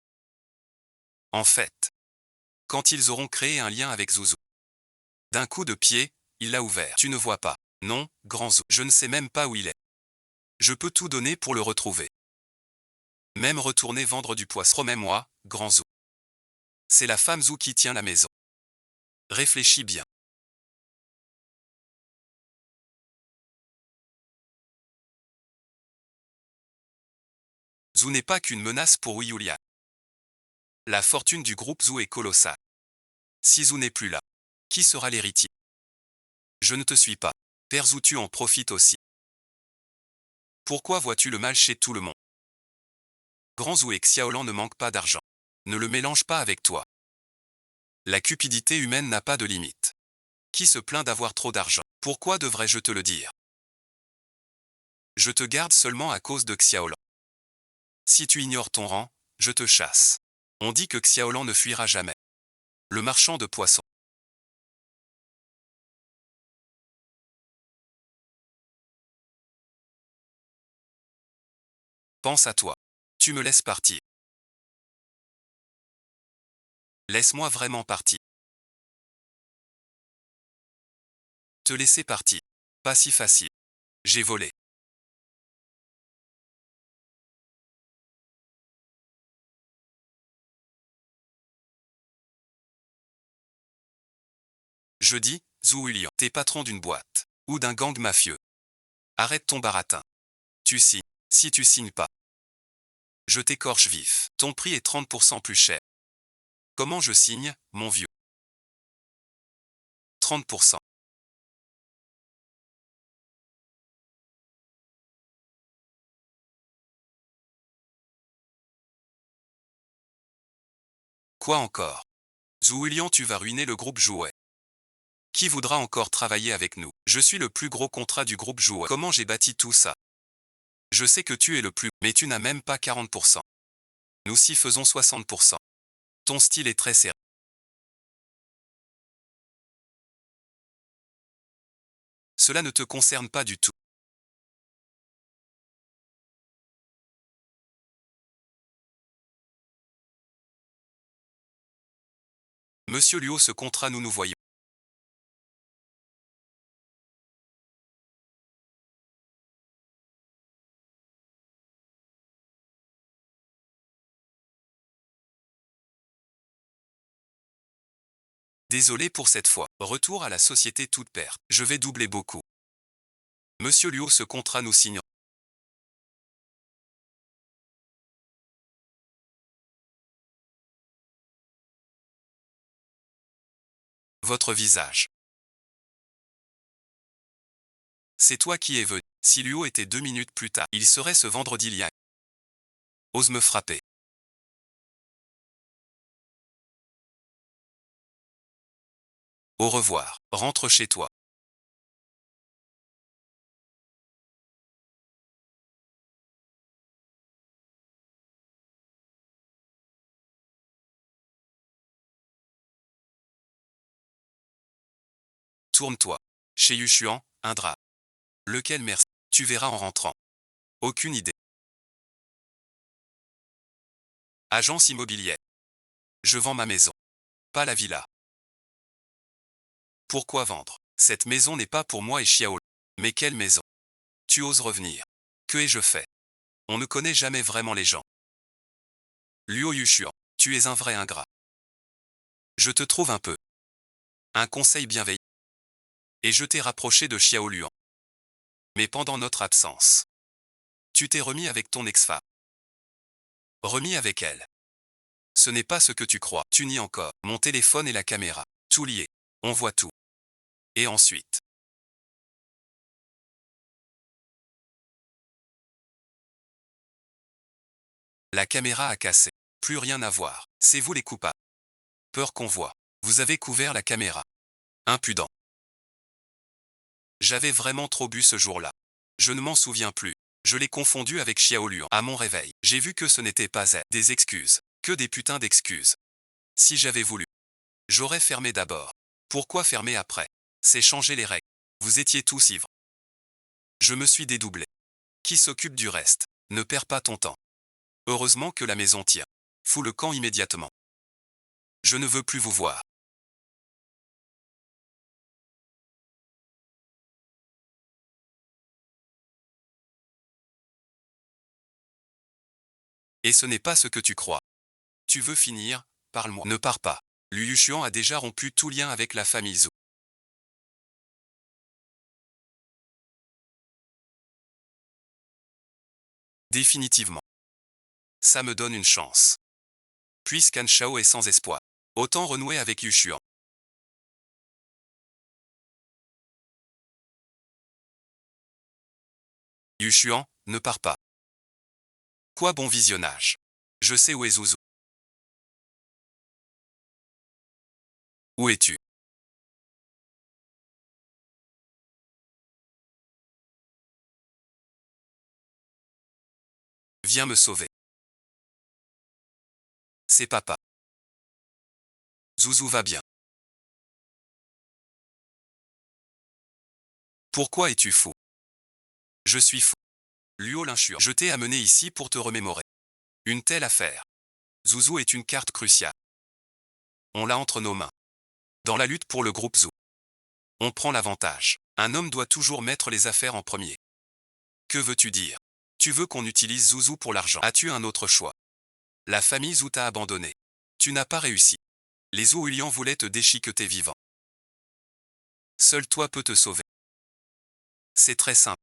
En fait, quand ils auront créé un lien avec Zouzou, d'un coup de pied, il l'a ouvert. Tu ne vois pas. Non, grand Zou. Je ne sais même pas où il est. Je peux tout donner pour le retrouver. Même retourner vendre du poisson. Promets-moi, grand Zou. C'est la femme Zou qui tient la maison. Réfléchis bien. Zou n'est pas qu'une menace pour Wiyulian. La fortune du groupe Zou est colossale. Si Zou n'est plus là, qui sera l'héritier? Je ne te suis pas. Père Zou, tu en profites aussi. Pourquoi vois-tu le mal chez tout le monde? Grand Zou et Xiaolan ne manquent pas d'argent. Ne le mélange pas avec toi. La cupidité humaine n'a pas de limite. Qui se plaint d'avoir trop d'argent? Pourquoi devrais-je te le dire? Je te garde seulement à cause de Xiaolan. Si tu ignores ton rang, je te chasse. On dit que Xiaolan ne fuira jamais. Le marchand de poissons. Pense à toi. Tu me laisses partir. Laisse-moi vraiment partir. Te laisser partir. Pas si facile. J'ai volé. Je dis, Zhou Yulian, t'es patron d'une boîte. Ou d'un gang mafieux. Arrête ton baratin. Tu signes. Si tu signes pas, je t'écorche vif. Ton prix est 30% plus cher. Comment je signe, mon vieux? 30%. Quoi encore? Zhou Yulian, tu vas ruiner le groupe Jouet. Qui voudra encore travailler avec nous? Je suis le plus gros contrat du groupe Jouet. Comment j'ai bâti tout ça? Je sais que tu es le plus, mais tu n'as même pas 40%. Nous si faisons 60%. Ton style est très serré. Cela ne te concerne pas du tout. Monsieur Luo, ce contrat nous voyons. Désolé pour cette fois. Retour à la société toute perte. Je vais doubler beaucoup. Monsieur Luo, ce contrat nous signons. Votre visage. C'est toi qui es venu. Si Luo était 2 minutes plus tard, il serait ce vendredi lien. Ose me frapper. Au revoir. Rentre chez toi. Tourne-toi. Chez Yushuan, un drap. Lequel merci? Tu verras en rentrant. Aucune idée. Agence immobilière. Je vends ma maison. Pas la villa. Pourquoi vendre? Cette maison n'est pas pour moi et Xiao. Mais quelle maison? Tu oses revenir. Que ai-je fait? On ne connaît jamais vraiment les gens. Luo Yushuan, tu es un vrai ingrat. Je te trouve un peu. Un conseil bienveillant. Et je t'ai rapproché de Xiao Luan. Mais pendant notre absence, tu t'es remis avec ton ex-femme. Remis avec elle. Ce n'est pas ce que tu crois. Tu nies encore. Mon téléphone et la caméra. Tout lié. On voit tout. Et ensuite, la caméra a cassé. Plus rien à voir. C'est vous les coupables. Peur qu'on voit. Vous avez couvert la caméra. Impudent. J'avais vraiment trop bu ce jour-là. Je ne m'en souviens plus. Je l'ai confondu avec Xiaoluan. À mon réveil, j'ai vu que ce n'était pas des excuses. Que des putains d'excuses. Si j'avais voulu, j'aurais fermé d'abord. Pourquoi fermer après? C'est changer les règles. Vous étiez tous ivres. Je me suis dédoublé. Qui s'occupe du reste? Ne perds pas ton temps. Heureusement que la maison tient. Fous le camp immédiatement. Je ne veux plus vous voir. Et ce n'est pas ce que tu crois. Tu veux finir? Parle-moi. Ne pars pas. Liu Yushuan a déjà rompu tout lien avec la famille Zhou. Définitivement. Ça me donne une chance. Puisqu'An Shao est sans espoir, autant renouer avec Yushuan. Yushuan, ne pars pas. Quoi bon visionnage. Je sais où est Zouzou. Où es-tu? Viens me sauver. C'est papa. Zouzou va bien. Pourquoi es-tu fou? Je suis fou. Luo Linchuan, je t'ai amené ici pour te remémorer. Une telle affaire. Zouzou est une carte cruciale. On l'a entre nos mains. Dans la lutte pour le groupe Zou, on prend l'avantage. Un homme doit toujours mettre les affaires en premier. Que veux-tu dire? Tu veux qu'on utilise Zouzou pour l'argent? As-tu un autre choix? La famille Zou t'a abandonné. Tu n'as pas réussi. Les Zouilians voulaient te déchiqueter vivant. Seul toi peux te sauver. C'est très simple.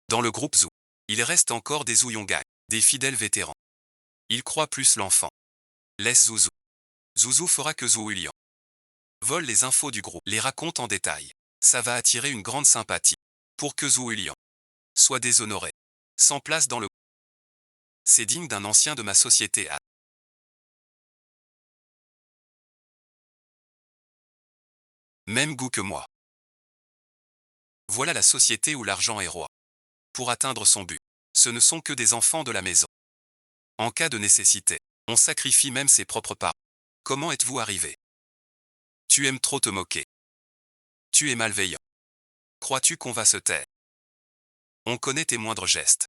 Dans le groupe Zou, il reste encore des Zouyongai, des fidèles vétérans. Ils croient plus l'enfant. Laisse Zouzou. Zouzou fera que Zouilian vole les infos du groupe, les raconte en détail. Ça va attirer une grande sympathie. Pour que Zouilian soit déshonoré. Sans place dans le... C'est digne d'un ancien de ma société à... Même goût que moi. Voilà la société où l'argent est roi. Pour atteindre son but, ce ne sont que des enfants de la maison. En cas de nécessité, on sacrifie même ses propres parents. Comment êtes-vous arrivé? Tu aimes trop te moquer. Tu es malveillant. Crois-tu qu'on va se taire? On connaît tes moindres gestes.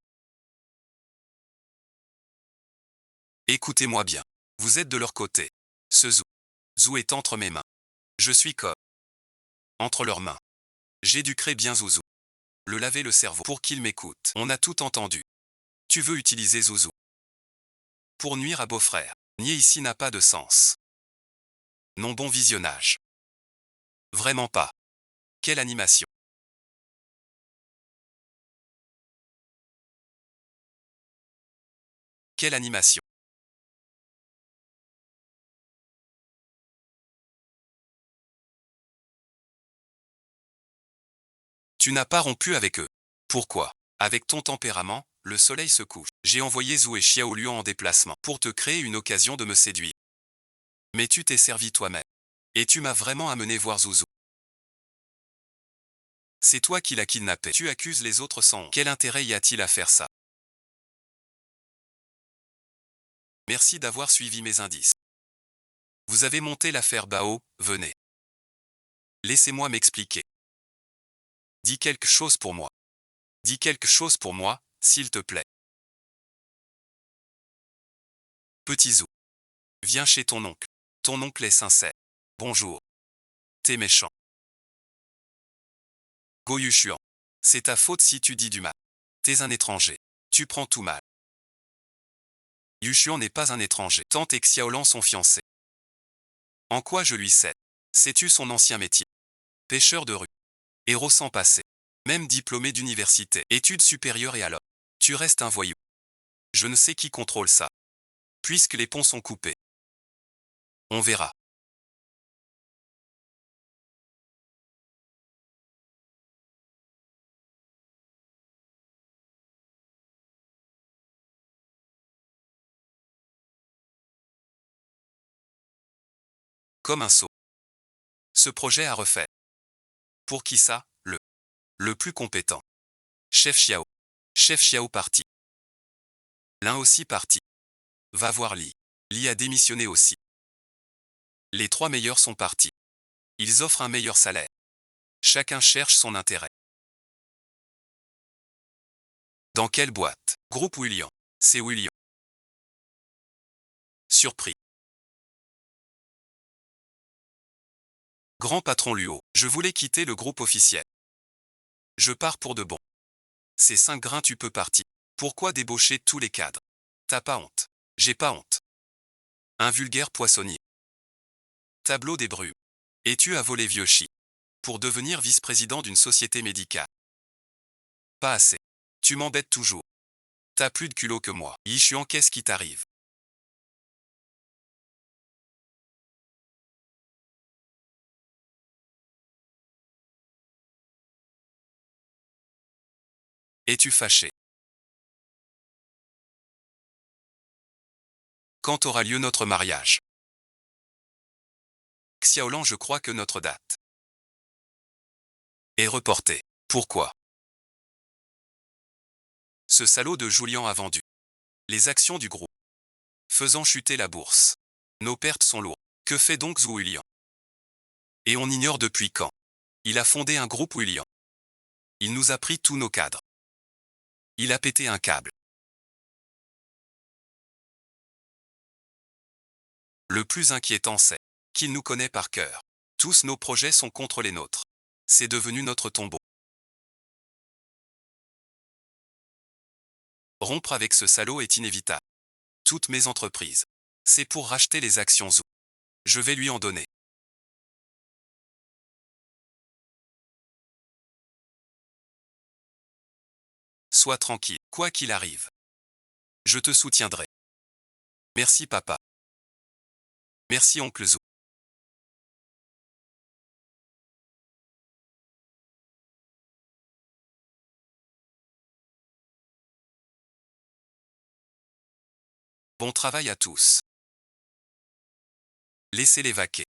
Écoutez-moi bien. Vous êtes de leur côté. Ce Zou est entre mes mains. Je suis comme entre leurs mains. J'éduquerai bien Zouzou. Le laver le cerveau pour qu'il m'écoute. On a tout entendu. Tu veux utiliser Zouzou pour nuire à beau-frère. Nier ici n'a pas de sens. Non, bon visionnage. Vraiment pas. Quelle animation. Quelle animation. Tu n'as pas rompu avec eux. Pourquoi? Avec ton tempérament, le soleil se couche. J'ai envoyé Zou et Xiaoluan en déplacement pour te créer une occasion de me séduire. Mais tu t'es servi toi-même. Et tu m'as vraiment amené voir Zouzou. C'est toi qui l'as kidnappé. Tu accuses les autres sans honte. Quel intérêt y a-t-il à faire ça? Merci d'avoir suivi mes indices. Vous avez monté l'affaire Bao, venez. Laissez-moi m'expliquer. Dis quelque chose pour moi. Dis quelque chose pour moi, s'il te plaît. Petit Zou. Viens chez ton oncle. Ton oncle est sincère. Bonjour. T'es méchant. Go Yushuan. C'est ta faute si tu dis du mal. T'es un étranger. Tu prends tout mal. Yushuan n'est pas un étranger. Tante et Xiaolan sont fiancés. En quoi je lui sais? Sais-tu son ancien métier? Pêcheur de rue. Héros sans passé. Même diplômé d'université. Études supérieures et alors. Tu restes un voyou. Je ne sais qui contrôle ça. Puisque les ponts sont coupés. On verra. Comme un saut. Ce projet a refait. Pour qui ça? Le plus compétent. Chef Xiao. Chef Xiao parti. L'un aussi parti. Va voir Li. Li a démissionné aussi. Les 3 meilleurs sont partis. Ils offrent un meilleur salaire. Chacun cherche son intérêt. Dans quelle boîte? Groupe William. C'est William. Surpris. Grand patron Luo. Je voulais quitter le groupe officiel. Je pars pour de bon. C'est 5 grains tu peux partir. Pourquoi débaucher tous les cadres? T'as pas honte? J'ai pas honte. Un vulgaire poissonnier. Tableau des brumes. Et tu as volé vieux chi. Pour devenir vice-président d'une société médicale. Pas assez. Tu m'embêtes toujours. T'as plus de culot que moi. Yishuan, qu'est-ce qui t'arrive? Es-tu fâché? Quand aura lieu notre mariage? Xiaolan, je crois que notre date est reportée. Pourquoi? Ce salaud de Julian a vendu les actions du groupe, faisant chuter la bourse. Nos pertes sont lourdes. Que fait donc Zhu William? Et on ignore depuis quand. Il a fondé un groupe William. Il nous a pris tous nos cadres. Il a pété un câble. Le plus inquiétant c'est qu'il nous connaît par cœur. Tous nos projets sont contre les nôtres. C'est devenu notre tombeau. Rompre avec ce salaud est inévitable. Toutes mes entreprises. C'est pour racheter les actions Zhu. Je vais lui en donner. Sois tranquille, quoi qu'il arrive. Je te soutiendrai. Merci papa. Merci oncle Zhu. Bon travail à tous. Laissez-les vaquer.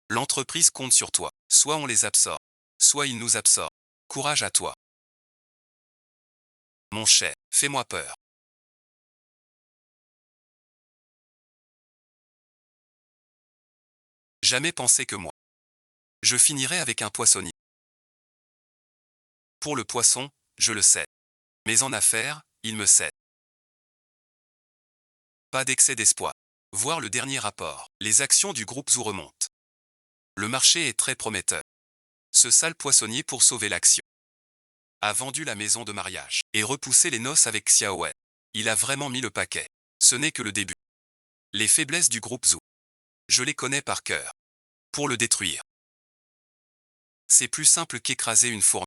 L'entreprise compte sur toi. Soit on les absorbe, soit ils nous absorbent. Courage à toi. Mon cher, fais-moi peur. Jamais pensé que moi. Je finirai avec un poissonnier. Pour le poisson, je le sais. Mais en affaires, il me cède. Pas d'excès d'espoir. Voir le dernier rapport. Les actions du groupe Zhu remontent. Le marché est très prometteur. Ce sale poissonnier pour sauver l'action a vendu la maison de mariage et repoussé les noces avec Xiaowei. Il a vraiment mis le paquet. Ce n'est que le début. Les faiblesses du groupe Zhu. Je les connais par cœur. Pour le détruire, c'est plus simple qu'écraser une fourmi.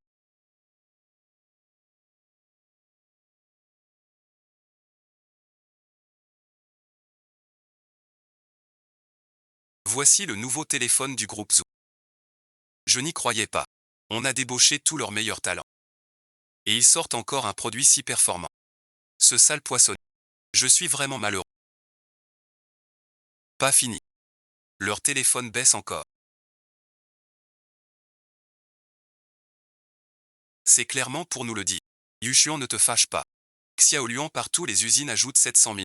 Voici le nouveau téléphone du groupe Zhu. Je n'y croyais pas. On a débauché tous leurs meilleurs talents. Et ils sortent encore un produit si performant. Ce sale poissonnier. Je suis vraiment malheureux. Pas fini. Leur téléphone baisse encore. C'est clairement pour nous le dire. Yushuan, ne te fâche pas. Xiaoluan, partout les usines ajoutent 700 000.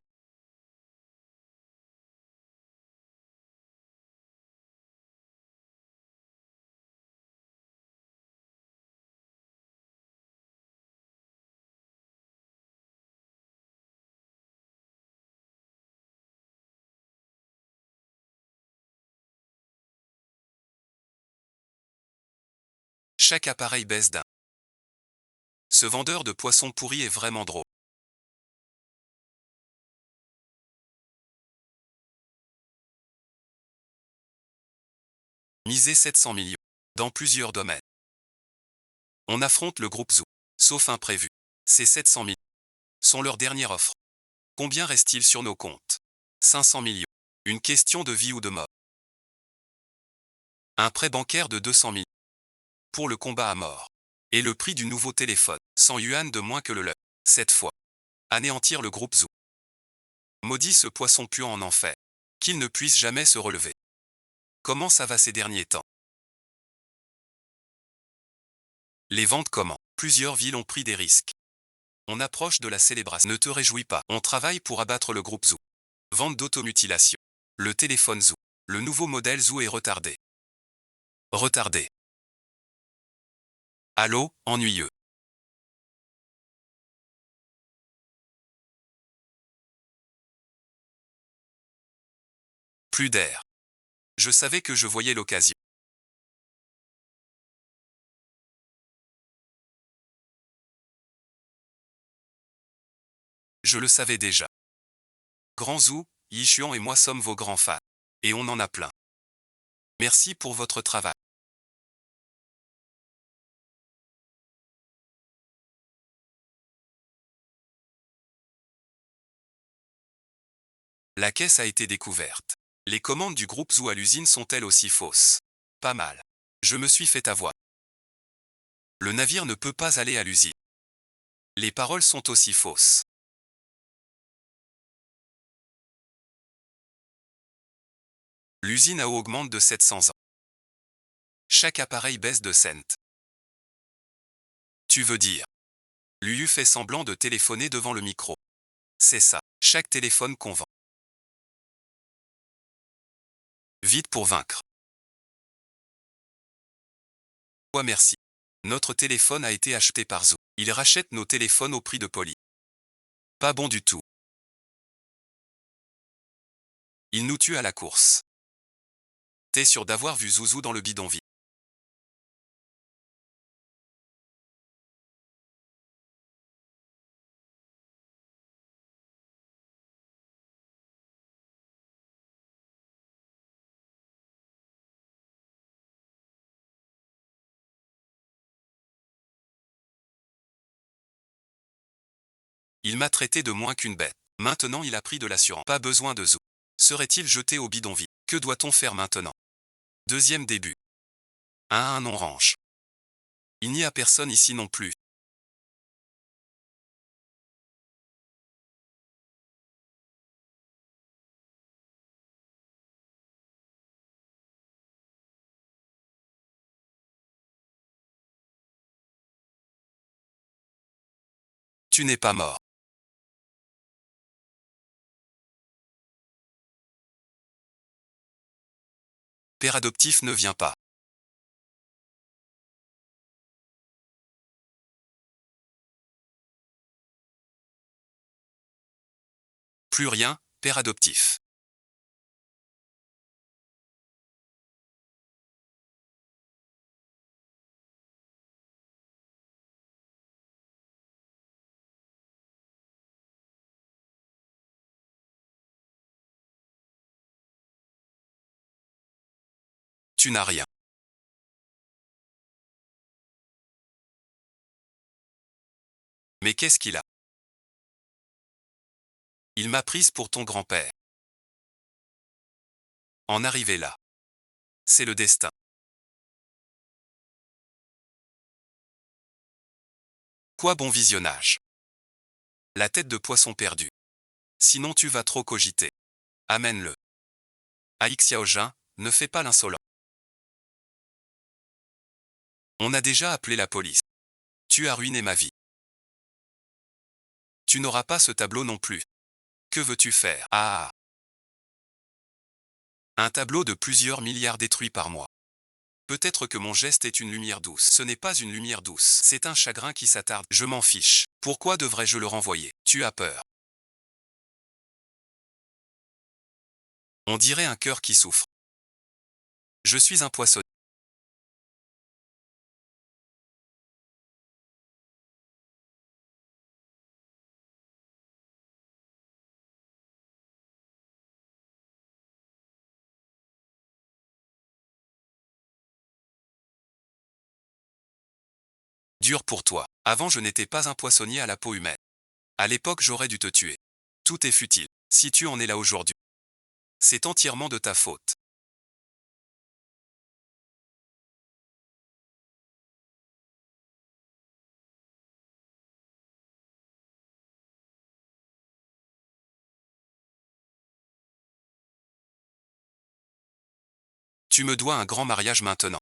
Chaque appareil baisse d'un. Ce vendeur de poissons pourris est vraiment drôle. Miser 700 millions. Dans plusieurs domaines. On affronte le groupe Zoo. Sauf imprévu. Ces 700 000 sont leur dernière offre. Combien reste-t-il sur nos comptes? 500 millions. Une question de vie ou de mort. Un prêt bancaire de 200 000 pour le combat à mort. Et le prix du nouveau téléphone, 100 yuan de moins que le leur. Cette fois. Anéantir le groupe Zoo. Maudit ce poisson puant en enfer. Qu'il ne puisse jamais se relever. Comment ça va ces derniers temps? Les ventes comment? Plusieurs villes ont pris des risques. On approche de la célébration. Ne te réjouis pas. On travaille pour abattre le groupe Zoo. Vente d'automutilation. Le téléphone Zoo. Le nouveau modèle Zoo est retardé. Retardé. Allô, ennuyeux. Plus d'air. Je savais que je voyais l'occasion. Je le savais déjà. Grand Zoo, Yichuan et moi sommes vos grands fans. Et on en a plein. Merci pour votre travail. La caisse a été découverte. Les commandes du groupe Zoo à l'usine sont-elles aussi fausses? Pas mal. Je me suis fait avoir. Le navire ne peut pas aller à l'usine. Les paroles sont aussi fausses. L'usine à eau augmente de 700 ans. Chaque appareil baisse de cent. Tu veux dire? Lulu fait semblant de téléphoner devant le micro. C'est ça. Chaque téléphone qu'on vend. Vite pour vaincre. Ouais, merci. Notre téléphone a été acheté par Zoo. Ils rachètent nos téléphones au prix de Poly. Pas bon du tout. Ils nous tuent à la course. T'es sûr d'avoir vu Zouzou dans le bidonville? Il m'a traité de moins qu'une bête. Maintenant il a pris de l'assurance. Pas besoin de Zoo. Serait-il jeté au bidonville? Que doit-on faire maintenant? Deuxième début. Un non-range. Il n'y a personne ici non plus. Tu n'es pas mort. Père adoptif ne vient pas. Plus rien, père adoptif. Tu n'as rien. Mais qu'est-ce qu'il a? Il m'a prise pour ton grand-père. En arriver là. C'est le destin. Quoi bon visionnage? La tête de poisson perdue. Sinon tu vas trop cogiter. Amène-le. Aix Xiaojin, ne fais pas l'insolent. On a déjà appelé la police. Tu as ruiné ma vie. Tu n'auras pas ce tableau non plus. Que veux-tu faire? Ah. Un tableau de plusieurs milliards détruits par mois. Peut-être que mon geste est une lumière douce. Ce n'est pas une lumière douce. C'est un chagrin qui s'attarde. Je m'en fiche. Pourquoi devrais-je le renvoyer? Tu as peur. On dirait un cœur qui souffre. Je suis un poissonnier. dur pour toi. Avant je n'étais pas un poissonnier à la peau humaine. À l'époque j'aurais dû te tuer. Tout est futile. Si tu en es là aujourd'hui, c'est entièrement de ta faute. Tu me dois un grand mariage maintenant.